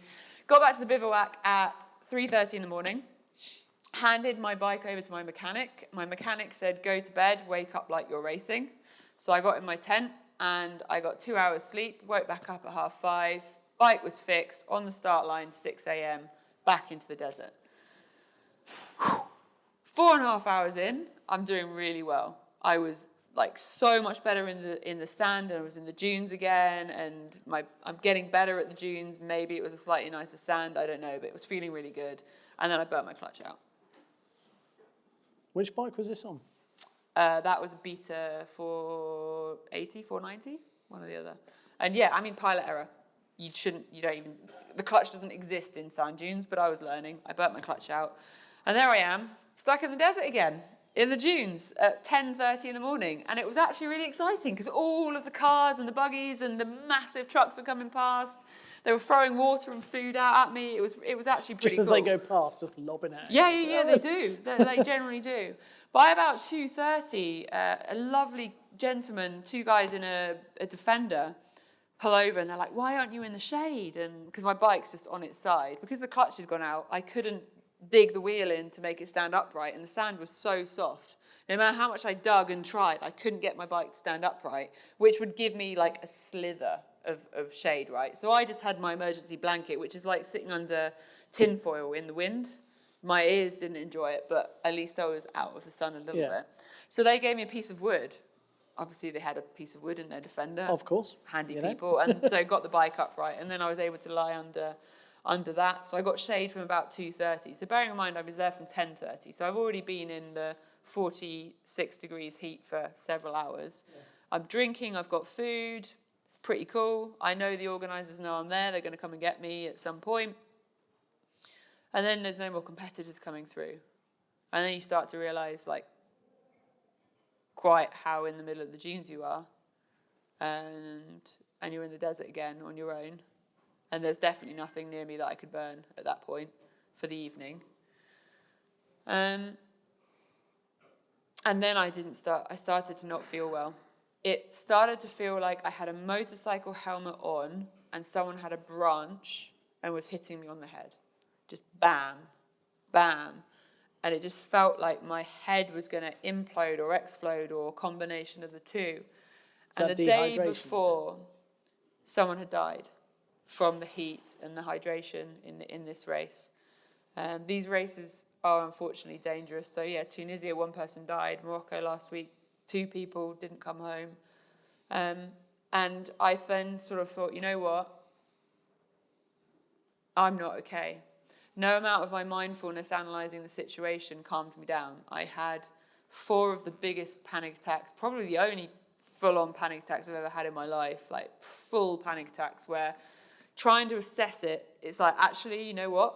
[SPEAKER 2] Got back to the bivouac at 3:30 in the morning. Handed my bike over to my mechanic. My mechanic said, go to bed, wake up like you're racing. So I got in my tent and I got 2 hours sleep, woke back up at 5:30. Bike was fixed, on the start line, 6 a.m., back into the desert. 4.5 hours in, I'm doing really well. I was like so much better in the sand, and I was in the dunes again, and I'm getting better at the dunes. Maybe it was a slightly nicer sand, I don't know, but it was feeling really good. And then I burnt my clutch out.
[SPEAKER 1] Which bike was this on?
[SPEAKER 2] That was a Beta 480, 490, one or the other. And yeah, I mean, pilot error. The clutch doesn't exist in sand dunes, but I was learning. I burnt my clutch out. And there I am, stuck in the desert again, in the dunes at 10:30 in the morning. And it was actually really exciting because all of the cars and the buggies and the massive trucks were coming past. They were throwing water and food out at me. It was actually pretty cool.
[SPEAKER 1] Just as they go past, just lobbing at you.
[SPEAKER 2] Yeah, they do. They generally do. By about 2:30, a lovely gentleman, 2 guys in a Defender, pull over and they're like, why aren't you in the shade? And because my bike's just on its side. Because the clutch had gone out, I couldn't dig the wheel in to make it stand upright, and the sand was so soft. No matter how much I dug and tried, I couldn't get my bike to stand upright, which would give me like a slither of shade, right? So I just had my emergency blanket, which is like sitting under tinfoil in the wind. My ears didn't enjoy it, but at least I was out of the sun a little bit. So they gave me a piece of wood. Obviously, they had a piece of wood in their Defender.
[SPEAKER 1] Of course.
[SPEAKER 2] Handy people. And so got the bike upright. And then I was able to lie under that. So I got shade from about 2:30. So bearing in mind, I was there from 10:30. So I've already been in the 46 degrees heat for several hours. Yeah. I'm drinking. I've got food. It's pretty cool. I know the organisers know I'm there. They're going to come and get me at some point. And then there's no more competitors coming through. And then you start to realise, like, quite how in the middle of the dunes you are, and you're in the desert again on your own, and there's definitely nothing near me that I could burn at that point for the evening. And then I started to not feel well. It started to feel like I had a motorcycle helmet on and someone had a branch and was hitting me on the head. Just bam, bam. And it just felt like my head was going to implode or explode or a combination of the two. And the day before, someone had died from the heat and the hydration in this race. These races are unfortunately dangerous. So yeah, Tunisia, 1 person died. Morocco last week, 2 people didn't come home. And I then sort of thought, you know what? I'm not okay. No amount of my mindfulness analysing the situation calmed me down. I had 4 of the biggest panic attacks, probably the only full-on panic attacks I've ever had in my life, like full panic attacks where trying to assess it, it's like, actually, you know what?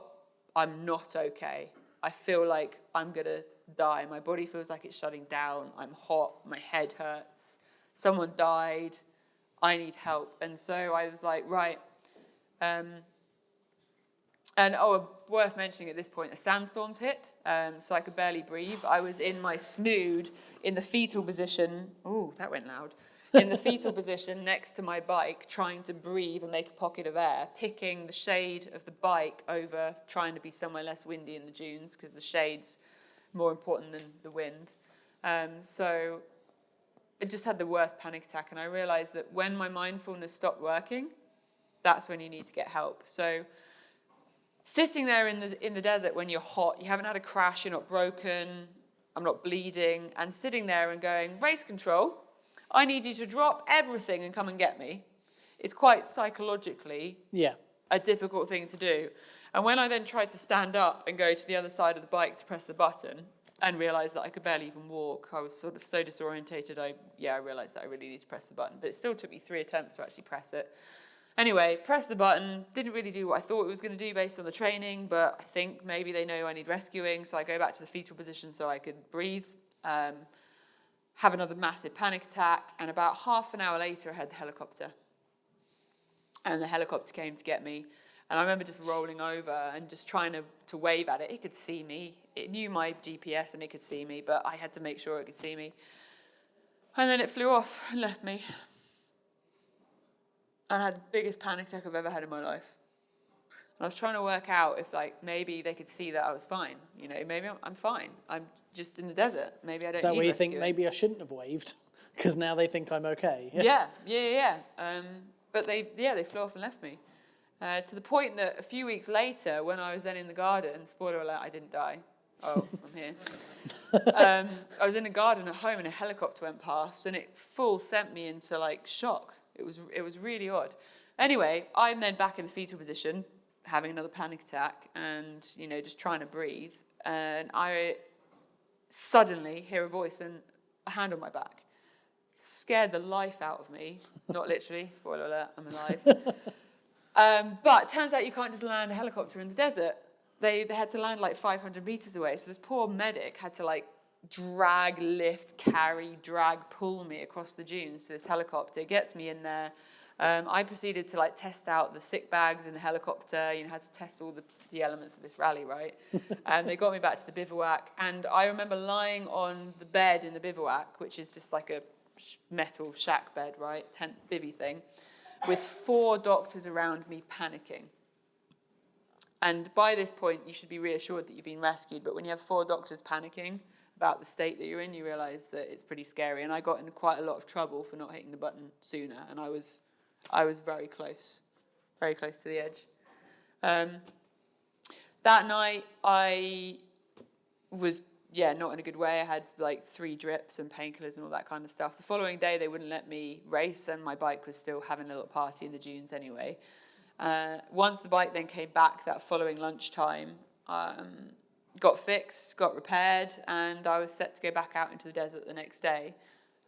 [SPEAKER 2] I'm not okay. I feel like I'm going to die. My body feels like it's shutting down. I'm hot. My head hurts. Someone died. I need help. And so I was like, right. And worth mentioning at this point, a sandstorm's hit, so I could barely breathe. I was in my snood in the fetal position. Ooh, that went loud. In the fetal position next to my bike, trying to breathe and make a pocket of air, picking the shade of the bike over trying to be somewhere less windy in the dunes because the shade's more important than the wind. So I just had the worst panic attack, and I realized that when my mindfulness stopped working, that's when you need to get help. So sitting there in the desert when you're hot, you haven't had a crash, you're not broken, I'm not bleeding, and sitting there and going, race control, I need you to drop everything and come and get me. It's quite psychologically a difficult thing to do. And when I then tried to stand up and go to the other side of the bike to press the button and realised that I could barely even walk, I was sort of so disorientated, I realised that I really need to press the button. But it still took me 3 attempts to actually press it. Anyway, pressed the button, didn't really do what I thought it was going to do based on the training, but I think maybe they know I need rescuing, so I go back to the fetal position so I could breathe. have another massive panic attack, and about half an hour later I had the helicopter. And the helicopter came to get me, and I remember just rolling over and just trying to wave at it. It could see me. It knew my GPS and it could see me, but I had to make sure it could see me. And then it flew off and left me. And I had the biggest panic attack I've ever had in my life. And I was trying to work out if, like, maybe they could see that I was fine. You know, maybe I'm fine. I'm just in the desert. Maybe I don't need rescuing.
[SPEAKER 1] So you think maybe I shouldn't have waved because now they think I'm okay?
[SPEAKER 2] Yeah. But they flew off and left me. To the point that a few weeks later, when I was then in the garden, spoiler alert, I didn't die. Oh, I'm here. I was in the garden at home and a helicopter went past and it full sent me into like shock. It was really odd. Anyway, I'm then back in the fetal position, having another panic attack and, you know, just trying to breathe. And I suddenly hear a voice and a hand on my back. Scared the life out of me. Not literally, spoiler alert, I'm alive. But it turns out you can't just land a helicopter in the desert. They had to land like 500 meters away. So this poor medic had to like drag, lift, carry, drag, pull me across the dunes to this helicopter. It gets me in there. I proceeded to like test out the sick bags in the helicopter, you know, had to test all the elements of this rally, right? And they got me back to the bivouac. And I remember lying on the bed in the bivouac, which is just like a metal shack bed, right? Tent bivvy thing, with 4 doctors around me panicking. And by this point, you should be reassured that you've been rescued. But when you have 4 doctors panicking about the state that you're in, you realise that it's pretty scary. And I got in quite a lot of trouble for not hitting the button sooner. And I was very close to the edge. That night, I was, not in a good way. I had like 3 drips and painkillers and all that kind of stuff. The following day, they wouldn't let me race, and my bike was still having a little party in the dunes anyway. Once the bike then came back that following lunchtime, got fixed, got repaired, and I was set to go back out into the desert the next day.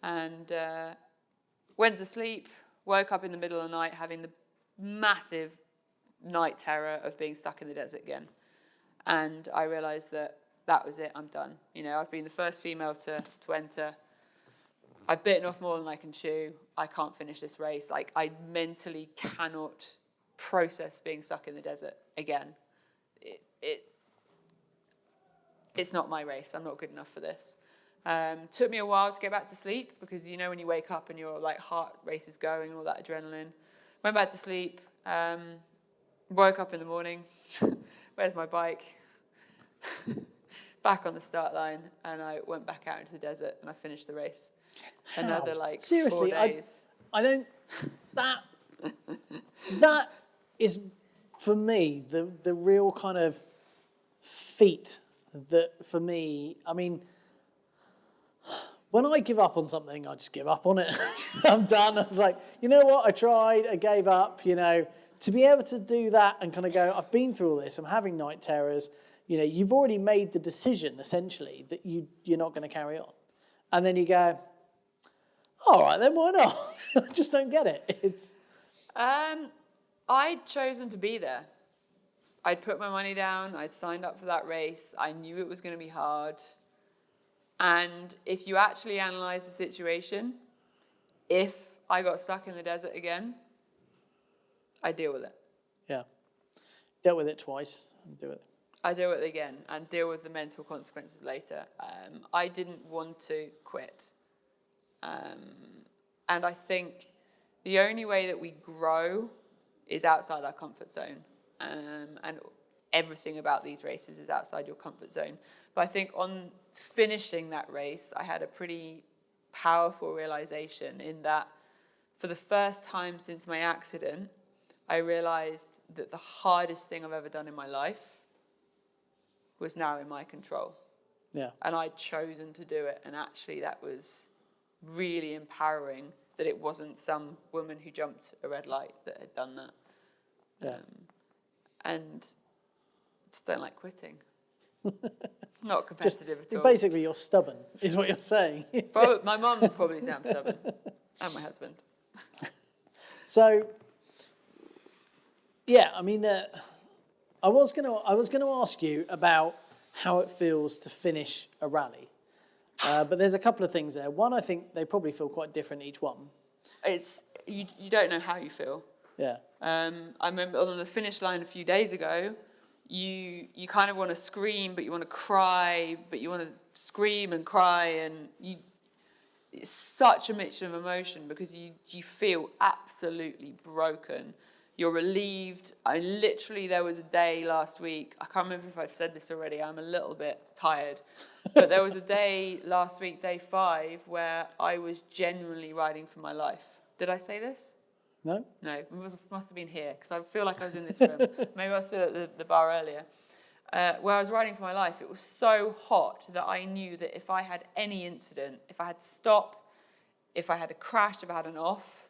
[SPEAKER 2] And went to sleep, woke up in the middle of the night having the massive night terror of being stuck in the desert again. And I realised that was it, I'm done. You know, I've been the first female to enter. I've bitten off more than I can chew. I can't finish this race. Like, I mentally cannot process being stuck in the desert again. It's not my race. I'm not good enough for this. Took me a while to get back to sleep because, you know, when you wake up and your like heart race is going and all that adrenaline. Went back to sleep. Woke up in the morning. Where's my bike? Back on the start line, and I went back out into the desert and I finished the race.
[SPEAKER 1] How?
[SPEAKER 2] Another like
[SPEAKER 1] Seriously,
[SPEAKER 2] 4 days.
[SPEAKER 1] I don't. That is for me the real kind of feat that for me. I mean, when I give up on something, I just give up on it. I'm done. I was like, you know what? I tried. I gave up. You know, to be able to do that and kind of go, I've been through all this. I'm having night terrors. You know, you've already made the decision, essentially, that you're not going to carry on. And then you go, all right, then why not? I just don't get it.
[SPEAKER 2] I'd chosen to be there. I'd put my money down. I'd signed up for that race. I knew it was going to be hard. And if you actually analyse the situation, if I got stuck in the desert again, I'd deal with it.
[SPEAKER 1] Yeah. Dealt with it twice. Do it.
[SPEAKER 2] I deal with it again and deal with the mental consequences later. I didn't want to quit. And I think the only way that we grow is outside our comfort zone. And everything about these races is outside your comfort zone. But I think on finishing that race, I had a pretty powerful realization in that for the first time since my accident, I realized that the hardest thing I've ever done in my life was now in my control.
[SPEAKER 1] Yeah.
[SPEAKER 2] And I'd chosen to do it. And actually that was really empowering that it wasn't some woman who jumped a red light that had done that.
[SPEAKER 1] Yeah.
[SPEAKER 2] And just don't like quitting. Not competitive at all.
[SPEAKER 1] Basically, you're stubborn, is what you're saying.
[SPEAKER 2] My mum would probably say I'm stubborn. And my husband.
[SPEAKER 1] So, yeah, I mean, I was going to ask you about how it feels to finish a rally. But there's a couple of things there. One, I think they probably feel quite different, each one.
[SPEAKER 2] It's you don't know how you feel.
[SPEAKER 1] Yeah.
[SPEAKER 2] I remember on the finish line a few days ago, you kind of want to scream, but you want to cry, but you want to scream and cry, and it's such a mixture of emotion because you feel absolutely broken. You're relieved. There was a day last week, I can't remember if I've said this already, I'm a little bit tired, but there was a day last week, day 5, where I was genuinely riding for my life. Did I say this?
[SPEAKER 1] No?
[SPEAKER 2] No, it must have been here, because I feel like I was in this room. Maybe I was still at the bar earlier. Where I was riding for my life, it was so hot that I knew that if I had any incident, if I had to stop, if I had a crash, if I had an off,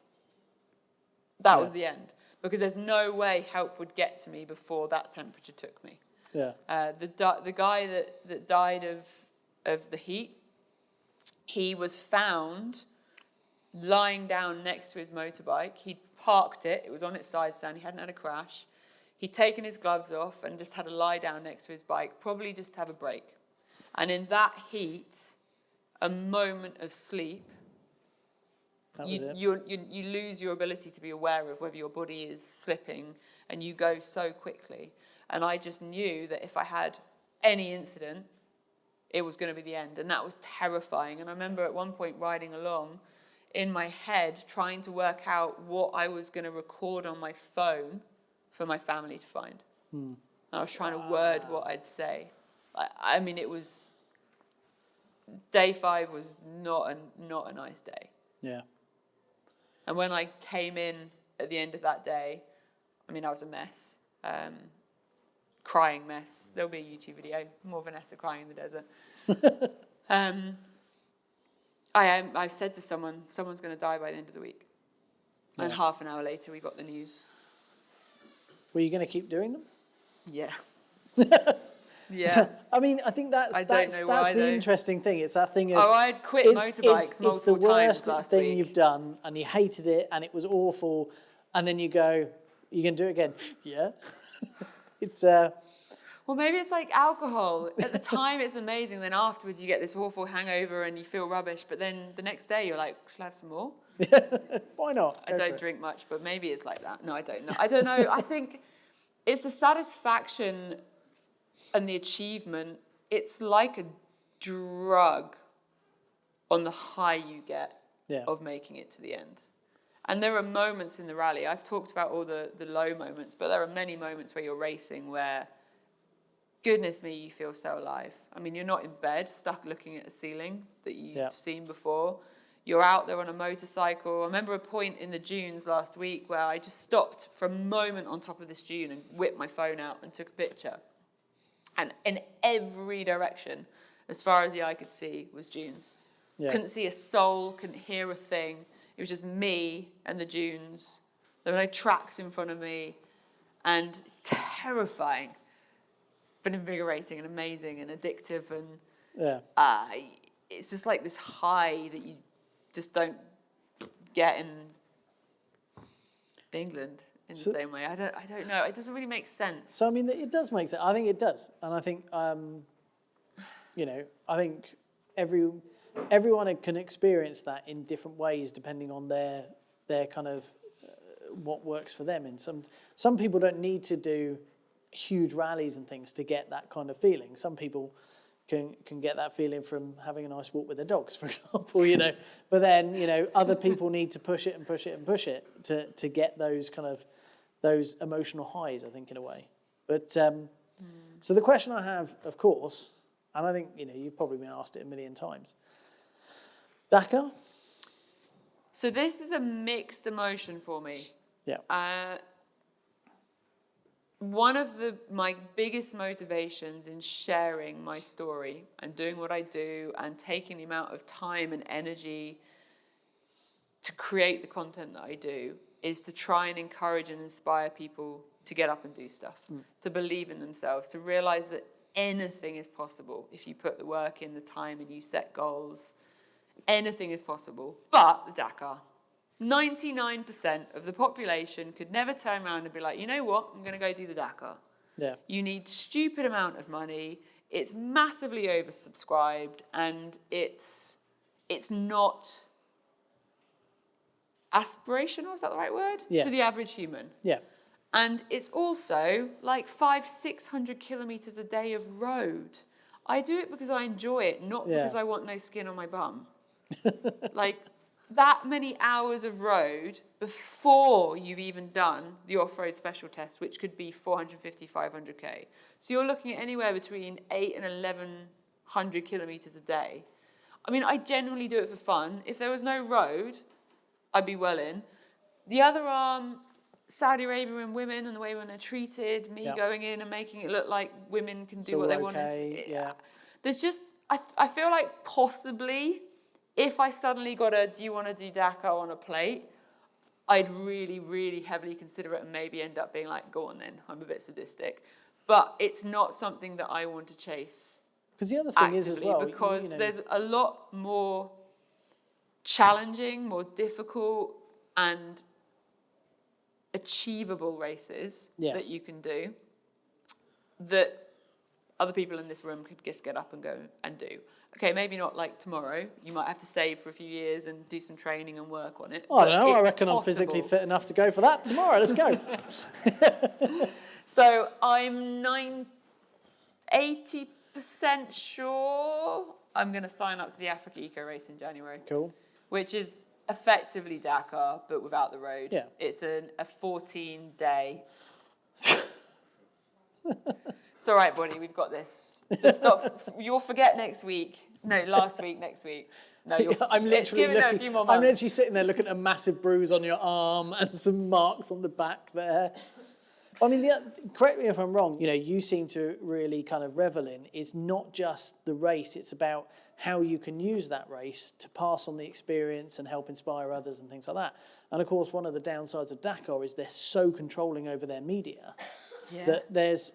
[SPEAKER 2] that was the end. Because there's no way help would get to me before that temperature took me.
[SPEAKER 1] Yeah.
[SPEAKER 2] The guy that died of the heat, he was found lying down next to his motorbike. He'd parked it. It was on its side stand. He hadn't had a crash. He'd taken his gloves off and just had a lie down next to his bike, probably just to have a break. And in that heat, a moment of sleep, you lose your ability to be aware of whether your body is slipping, and you go so quickly. And I just knew that if I had any incident, it was going to be the end. And that was terrifying. And I remember at one point riding along, in my head, trying to work out what I was going to record on my phone for my family to find. And I was trying to word what I'd say. I mean, it was... Day 5 was not a nice day.
[SPEAKER 1] Yeah.
[SPEAKER 2] And when I came in at the end of that day, I mean, I was a mess. Crying mess. There'll be a YouTube video, more Vanessa crying in the desert. I said to someone's going to die by the end of the week. And half an hour later, we got the news.
[SPEAKER 1] Were you going to keep doing them?
[SPEAKER 2] Yeah. Yeah.
[SPEAKER 1] I mean, I think that's the interesting thing. It's that thing of...
[SPEAKER 2] Oh, I'd quit motorbikes multiple times last week. It's the worst thing you've done, and you hated it, and it was awful, and then you go, you can do it again. Yeah. It's... Well, maybe it's like alcohol. At the time, it's amazing. Then afterwards, you get this awful hangover and you feel rubbish. But then the next day, you're like, shall I have some more?
[SPEAKER 1] Why not?
[SPEAKER 2] I don't drink much, but maybe it's like that. No, I don't know. I don't know. I think it's the satisfaction and the achievement. It's like a drug on the high you get of making it to the end. And there are moments in the rally. I've talked about all the low moments, but there are many moments where you're racing where... Goodness me, you feel so alive. I mean, you're not in bed, stuck looking at a ceiling that you've seen before. You're out there on a motorcycle. I remember a point in the dunes last week where I just stopped for a moment on top of this dune and whipped my phone out and took a picture. And in every direction, as far as the eye could see, was dunes. Yeah. Couldn't see a soul, couldn't hear a thing. It was just me and the dunes. There were no tracks in front of me. And it's terrifying. But invigorating and amazing and addictive, and it's just like this high that you just don't get in England in the same way. I don't know. It doesn't really make sense.
[SPEAKER 1] So I mean, it does make sense. I think it does, and I think I think everyone can experience that in different ways depending on their kind of what works for them. And some people don't need to do huge rallies and things to get that kind of feeling. Some people can get that feeling from having a nice walk with their dogs, for example, But then, other people need to push it and push it and push it to get those emotional highs, I think, in a way. But so the question I have, of course, and I think, you've probably been asked it a million times. DACA?
[SPEAKER 2] So this is a mixed emotion for me.
[SPEAKER 1] Yeah.
[SPEAKER 2] One of my biggest motivations in sharing my story and doing what I do and taking the amount of time and energy to create the content that I do is to try and encourage and inspire people to get up and do stuff, to believe in themselves, to realize that anything is possible if you put the work in, the time, and you set goals. Anything is possible, but the DACA. 99% of the population could never turn around and be like, you know what, I'm going to go do the DACA.
[SPEAKER 1] Yeah.
[SPEAKER 2] You need stupid amount of money. it's massively oversubscribed, and it's not aspirational, is that the right word?
[SPEAKER 1] Yeah.
[SPEAKER 2] To the average human.
[SPEAKER 1] Yeah.
[SPEAKER 2] And it's also like 500-600 kilometers a day of road. I do it because I enjoy it, not because I want no skin on my bum. Like, that many hours of road before you've even done the off-road special test, which could be 450, 500k. So you're looking at anywhere between 8 and 1100 kilometers a day. I mean, I genuinely do it for fun. If there was no road, I'd be well in. The other arm, Saudi Arabia and women and the way women are treated, me going in and making it look like women can do what they want. There's just, I feel like possibly, if I suddenly got a, do you want to do DACA on a plate, I'd really, really heavily consider it and maybe end up being like, go on then, I'm a bit sadistic. But it's not something that I want to chase.
[SPEAKER 1] Because the other thing
[SPEAKER 2] actively,
[SPEAKER 1] is as well,
[SPEAKER 2] because there's a lot more challenging, more difficult, and achievable races that you can do that other people in this room could just get up and go and do. Okay, maybe not like tomorrow. You might have to save for a few years and do some training and work on it.
[SPEAKER 1] Well, I don't know. I reckon I'm physically fit enough to go for that tomorrow. Let's go.
[SPEAKER 2] So I'm 80% sure I'm going to sign up to the Africa Eco Race in January.
[SPEAKER 1] Cool.
[SPEAKER 2] Which is effectively Dakar, but without the road.
[SPEAKER 1] Yeah.
[SPEAKER 2] It's a 14-day. It's all right, buddy. We've got this. You'll forget next week. No, last week, next week. No,
[SPEAKER 1] I'm literally
[SPEAKER 2] give it a few more months.
[SPEAKER 1] I'm literally sitting there looking at a massive bruise on your arm and some marks on the back there. I mean, correct me if I'm wrong, you seem to really kind of revel in, it's not just the race, it's about how you can use that race to pass on the experience and help inspire others and things like that. And of course, one of the downsides of Dakar is they're so controlling over their media that there's,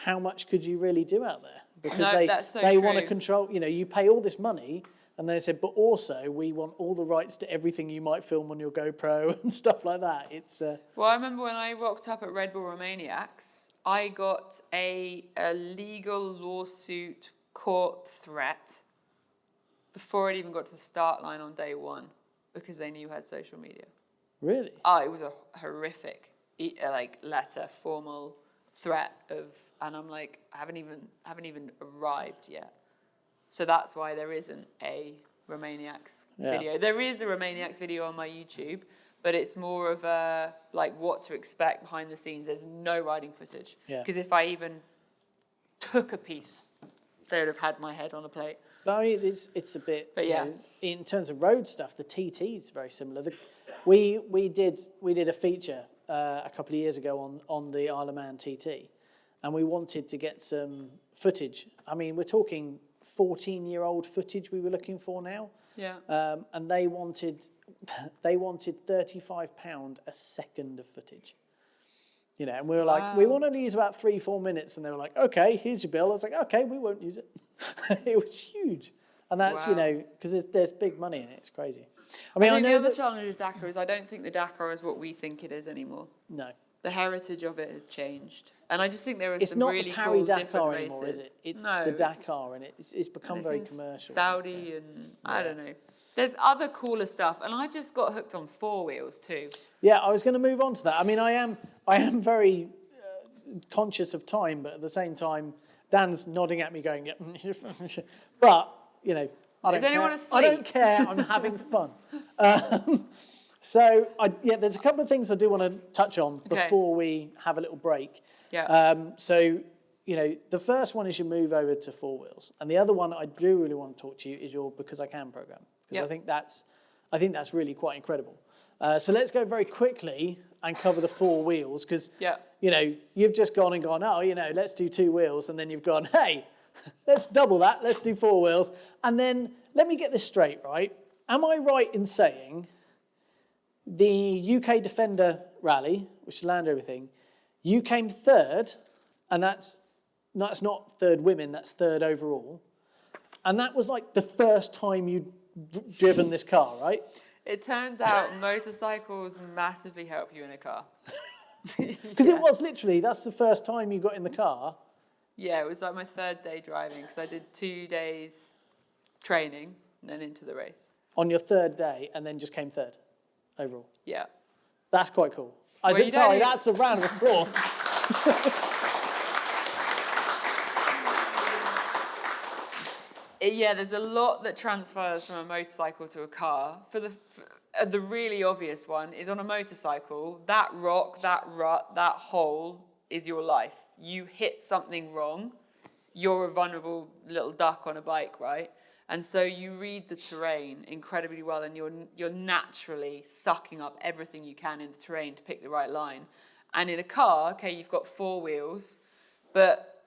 [SPEAKER 1] how much could you really do out there? Because they want to control, you pay all this money. And they said, but also we want all the rights to everything you might film on your GoPro and stuff like that. It's
[SPEAKER 2] Well, I remember when I rocked up at Red Bull Romaniacs, I got a legal lawsuit court threat before it even got to the start line on day one because they knew you had social media.
[SPEAKER 1] Really?
[SPEAKER 2] Oh, it was a horrific letter, formal threat and I'm like, I haven't even arrived yet. So that's why there isn't a Romaniacs video. There is a Romaniacs video on my YouTube, but it's more of a, what to expect behind the scenes. There's no riding footage. Because if I even took a piece, they would have had my head on a plate.
[SPEAKER 1] But I mean, it's a bit,
[SPEAKER 2] but
[SPEAKER 1] in terms of road stuff, the TT is very similar. We did a feature a couple of years ago on the Isle of Man TT, and we wanted to get some footage. I mean, we're talking 14-year-old footage we were looking for now.
[SPEAKER 2] Yeah.
[SPEAKER 1] And they wanted £35 a second of footage. And we were like, we want to use about 3-4 minutes, and they were like, okay, here's your bill. I was like, okay, we won't use it. It was huge, and that's because there's big money in it. It's crazy. I mean, I know
[SPEAKER 2] the other challenge with Dakar is I don't think the Dakar is what we think it is anymore.
[SPEAKER 1] No.
[SPEAKER 2] The heritage of it has changed. And I just think there are some really cool different races. It's not the Paris-Dakar anymore, is it? It's the Dakar, and it's become very commercial. Saudi and I don't know. There's other cooler stuff, and I've just got hooked on 4 wheels too. Yeah,
[SPEAKER 1] I was going to move on to that. I mean, I am very conscious of time, but at the same time, Dan's nodding at me going, yeah. But, I don't care. I don't care. I'm having fun. So, there's a couple of things I do want to touch on before we have a little break.
[SPEAKER 2] Yeah.
[SPEAKER 1] So, the first one is your move over to 4 wheels, and the other one I do really want to talk to you is your Because I Can program, because I think that's really quite incredible. So let's go very quickly and cover the 4 wheels, because you've just gone, oh, let's do 2 wheels, and then you've gone, hey, let's double that, let's do 4 wheels, and then let me get this straight, right? Am I right in saying the UK Defender Rally, which is Land Everything, you came 3rd, and that's not 3rd women, that's 3rd overall. And that was like the first time you'd driven this car, right?
[SPEAKER 2] It turns out motorcycles massively help you in a car.
[SPEAKER 1] Because it was literally, that's the first time you got in the car,
[SPEAKER 2] Yeah, it was like my third day driving because I did 2 days training and then into the race.
[SPEAKER 1] On your third day, and then just came third overall.
[SPEAKER 2] Yeah.
[SPEAKER 1] That's quite cool.
[SPEAKER 2] Well,
[SPEAKER 1] That's a round of applause.
[SPEAKER 2] Yeah, there's a lot that transfers from a motorcycle to a car. The really obvious one is on a motorcycle, that rock, that rut, that hole is your life. You hit something wrong, you're a vulnerable little duck on a bike, right? And so you read the terrain incredibly well, and you're naturally sucking up everything you can in the terrain to pick the right line. And in a car, okay, you've got 4 wheels, but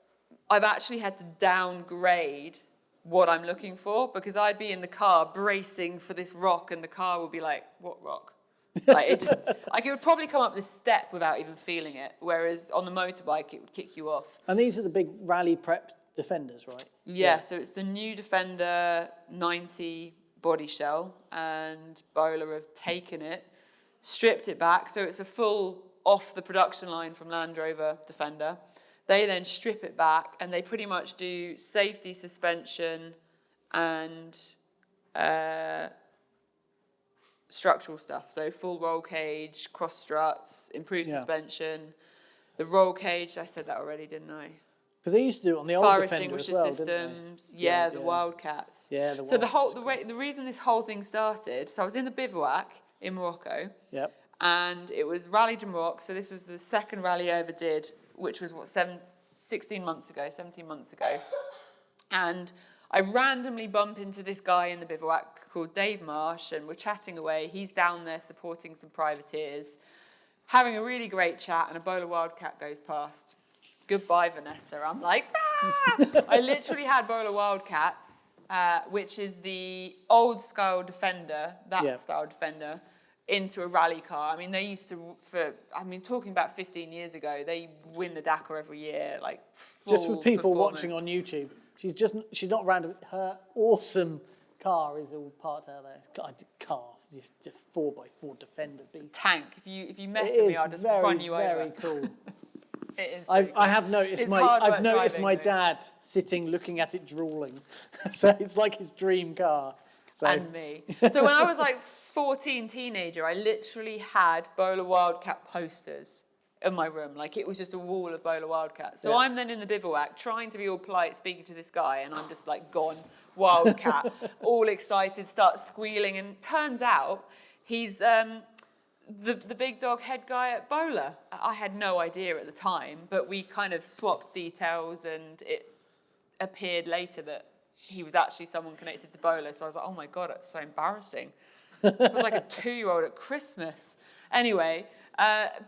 [SPEAKER 2] I've actually had to downgrade what I'm looking for, because I'd be in the car bracing for this rock and the car would be like, what rock? Like it would probably come up this step without even feeling it, whereas on the motorbike it would kick you off.
[SPEAKER 1] And these are the big rally prep Defenders, right?
[SPEAKER 2] Yeah, so it's the new Defender 90 body shell, and Bowler have taken it, stripped it back, so it's a full off the production line from Land Rover Defender. They then strip it back and they pretty much do safety, suspension, and structural stuff. So full roll cage, cross struts, improved suspension. The roll cage, I said that already, didn't I?
[SPEAKER 1] Because they used to do it on the old
[SPEAKER 2] Fire
[SPEAKER 1] Defender as
[SPEAKER 2] extinguisher
[SPEAKER 1] well,
[SPEAKER 2] systems,
[SPEAKER 1] didn't they?
[SPEAKER 2] yeah, the Wildcats.
[SPEAKER 1] Yeah, the
[SPEAKER 2] So
[SPEAKER 1] Wildcats.
[SPEAKER 2] the reason this whole thing started, so I was in the bivouac in Morocco.
[SPEAKER 1] Yep.
[SPEAKER 2] And it was Rally de Morocco, so this was the second rally I ever did, which was 17 months ago. And I randomly bump into this guy in the bivouac called Dave Marsh, and we're chatting away. He's down there supporting some privateers, having a really great chat, and a Bowler Wildcat goes past. Goodbye, Vanessa. I'm like, ah! I literally had Bowler Wildcats, which is the old style Defender, style Defender, into a rally car. I mean, they used to, talking about 15 years ago, they win the DACA every year, like full
[SPEAKER 1] Just for people
[SPEAKER 2] performance.
[SPEAKER 1] watching on YouTube, she's not random. Her awesome car is all parked out there. Car, just 4x4 Defender.
[SPEAKER 2] It's a tank. If you mess with me, I'll just run you over.
[SPEAKER 1] Very cool.
[SPEAKER 2] It is.
[SPEAKER 1] I have noticed my dad sitting looking at it drooling. So it's like his dream car. So.
[SPEAKER 2] And me. So when I was like 14 teenager, I literally had Bowler Wildcat posters in my room. Like it was just a wall of Bowler Wildcats. So I'm then in the bivouac trying to be all polite, speaking to this guy, and I'm just like gone Wildcat, all excited, start squealing, and turns out he's the big dog head guy at Bowler. I had no idea at the time, but we kind of swapped details, and it appeared later that he was actually someone connected to Bowler. So I was like, oh my God, it's so embarrassing. It was like a 2-year-old at Christmas. Anyway,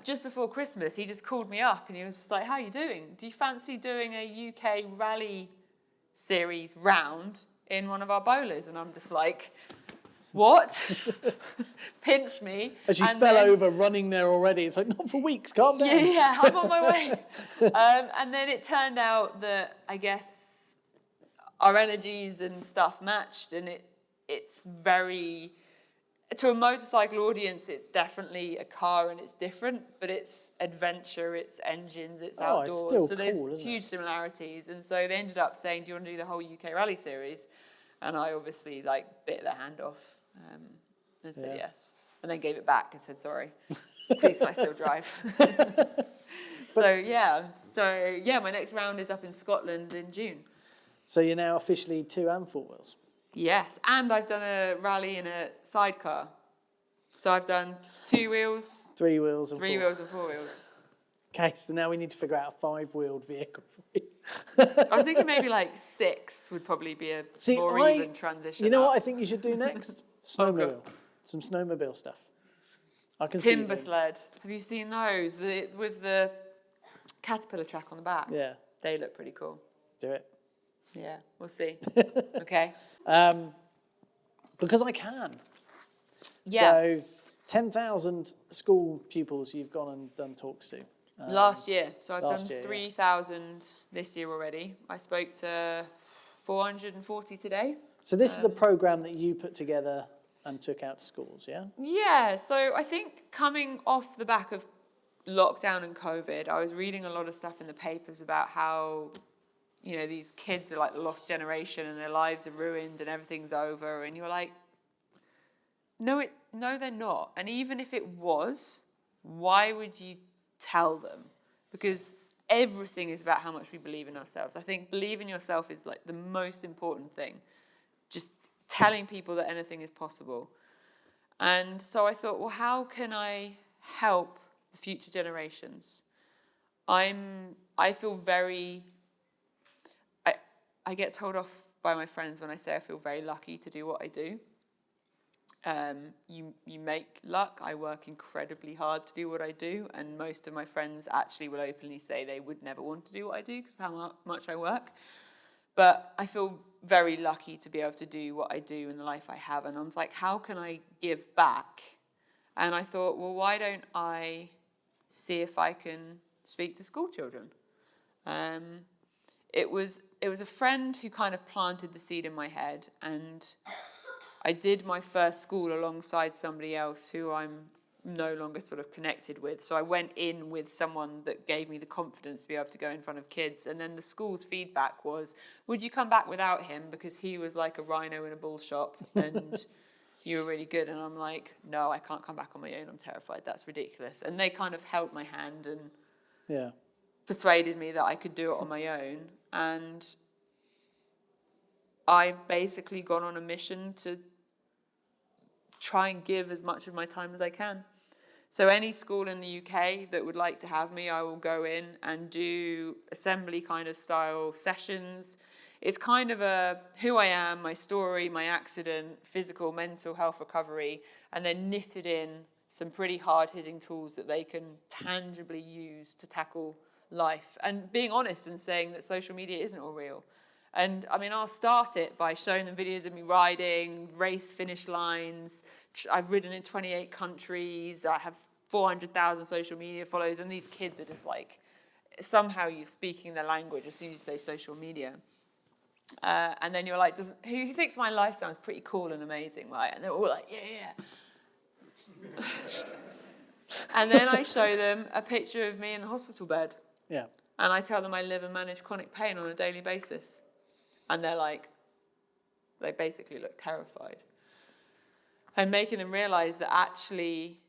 [SPEAKER 2] just before Christmas, he just called me up and he was just like, how are you doing? Do you fancy doing a UK rally series round in one of our Bowlers? And I'm just like, what? Pinch me.
[SPEAKER 1] As you fell over running there already, it's like, not for weeks, calm down.
[SPEAKER 2] Yeah, I'm on my way. And then it turned out that, I guess, our energies and stuff matched, and it's very, to a motorcycle audience, it's definitely a car and it's different, but it's adventure, it's engines, it's outdoors.
[SPEAKER 1] It's
[SPEAKER 2] so
[SPEAKER 1] still
[SPEAKER 2] there's huge similarities. And so they ended up saying, do you want to do the whole UK rally series? And I obviously bit their hand off and said yes. And then gave it back and said, sorry, please I still drive. So my next round is up in Scotland in June.
[SPEAKER 1] So you're now officially 2 and 4 wheels?
[SPEAKER 2] Yes, and I've done a rally in a sidecar. So I've done 2 wheels,
[SPEAKER 1] 3 wheels and
[SPEAKER 2] 3 wheels and 4 wheels.
[SPEAKER 1] Okay, so now we need to figure out a 5-wheeled vehicle for you.
[SPEAKER 2] I was thinking maybe 6 would probably be a more even transition.
[SPEAKER 1] You know what I think you should do next? Snowmobile. Some snowmobile stuff. I can
[SPEAKER 2] Timber sled. Have you seen those? With the caterpillar track on the back?
[SPEAKER 1] Yeah.
[SPEAKER 2] They look pretty cool.
[SPEAKER 1] Do it.
[SPEAKER 2] Yeah, we'll see. Okay.
[SPEAKER 1] Because I can.
[SPEAKER 2] Yeah.
[SPEAKER 1] So 10,000 school pupils you've gone and done talks to.
[SPEAKER 2] Last year. So I've done
[SPEAKER 1] year,
[SPEAKER 2] 3,000 this year already. I spoke to 440 today.
[SPEAKER 1] So this is the program that you put together and took out to schools, yeah?
[SPEAKER 2] Yeah, so I think coming off the back of lockdown and COVID, I was reading a lot of stuff in the papers about how you know, these kids are like the lost generation and their lives are ruined and everything's over. And you're like, no, they're not. And even if it was, why would you tell them? Because everything is about how much we believe in ourselves. I think believe in yourself is like the most important thing. Just telling people that anything is possible. And so I thought, well, how can I help the future generations? I feel very, I get told off by my friends when I say I feel very lucky to do what I do. You make luck. I work incredibly hard to do what I do, and most of my friends actually will openly say they would never want to do what I do because of how much I work. But I feel very lucky to be able to do what I do in the life I have, and I was like, how can I give back? And I thought, well, why don't I see if I can speak to school children? It was a friend who kind of planted the seed in my head, and I did my first school alongside somebody else who I'm no longer sort of connected with. So I went in with someone that gave me the confidence to be able to go in front of kids. And then the school's feedback was, would you come back without him? Because he was like a rhino in a bull shop and you were really good. And I'm like, no, I can't come back on my own. I'm terrified. That's ridiculous. And they kind of held my hand and persuaded me that I could do it on my own. And I've basically gone on a mission to try and give as much of my time as I can. So any school in the UK that would like to have me, I will go in and do assembly kind of style sessions. It's kind of a who I am, my story, my accident, physical, mental health recovery, and then knitted in some pretty hard-hitting tools that they can tangibly use to tackle life. And being honest and saying that social media isn't all real. And I mean, I'll start it by showing them videos of me riding, race finish lines. I've ridden in 28 countries. I have 400,000 social media followers. And these kids are just like, somehow you're speaking their language as soon as you say social media. And then you're like, who thinks my life sounds pretty cool and amazing, right? And they're all like, yeah. And then I show them a picture of me in the hospital bed.
[SPEAKER 1] Yeah.
[SPEAKER 2] And I tell them I live and manage chronic pain on a daily basis. And they're like, they basically look terrified. And making them realize that actually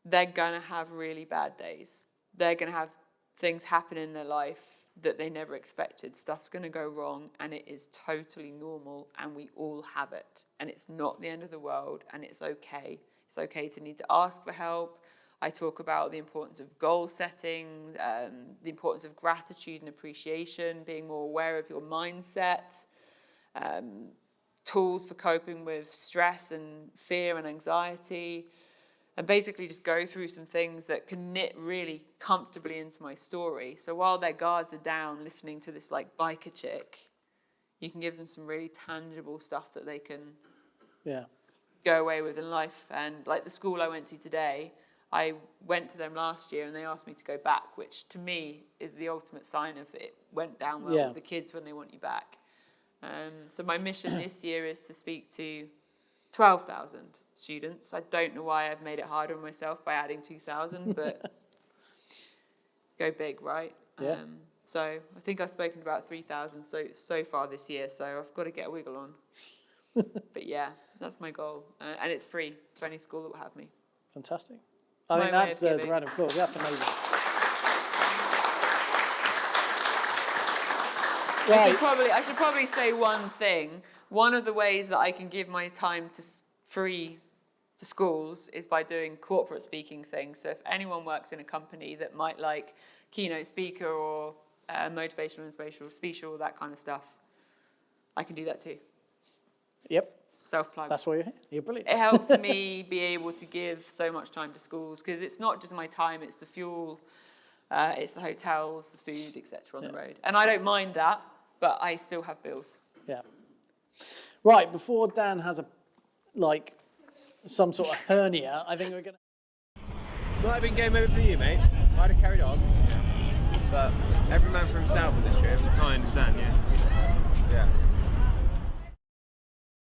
[SPEAKER 2] they're going to have really bad days. They're going to have things happen in their life that they never expected. Stuff's going to go wrong, and it is totally normal, and we all have it. And it's not the end of the world, and it's okay. It's okay to need to ask for help. I talk about the importance of goal setting, the importance of gratitude and appreciation, being more aware of your mindset, tools for coping with stress and fear and anxiety, and basically just go through some things that can knit really comfortably into my story. So while their guards are down listening to this like biker chick, you can give them some really tangible stuff that they can go away with in life. And like the school I went to today, I went to them last year and they asked me to go back, which to me is the ultimate sign of it went down well with the kids when they want you back. So my mission this year is to speak to 12,000 students. I don't know why I've made it harder on myself by adding 2,000, but go big, right?
[SPEAKER 1] Yeah.
[SPEAKER 2] So I think I've spoken to about 3,000 so far this year, so I've got to get a wiggle on. But yeah, that's my goal. And it's free to any school that will have me.
[SPEAKER 1] Fantastic. I think that deserves a round of applause. That's amazing. Right.
[SPEAKER 2] I should probably say one thing. One of the ways that I can give my time free to schools is by doing corporate speaking things. So if anyone works in a company that might like keynote speaker or motivational, inspirational speaker, all that kind of stuff, I can do that too.
[SPEAKER 1] Yep.
[SPEAKER 2] Self-plug.
[SPEAKER 1] That's why you're here. You're brilliant.
[SPEAKER 2] It helps me be able to give so much time to schools because it's not just my time, it's the fuel, it's the hotels, the food, etc. on the road. And I don't mind that, but I still have bills.
[SPEAKER 1] Yeah. Right, before Dan has some sort of hernia, I think we're going to...
[SPEAKER 3] Might have been game over for you, mate. I'd have carried on. But every man for himself on this trip. I understand, yeah.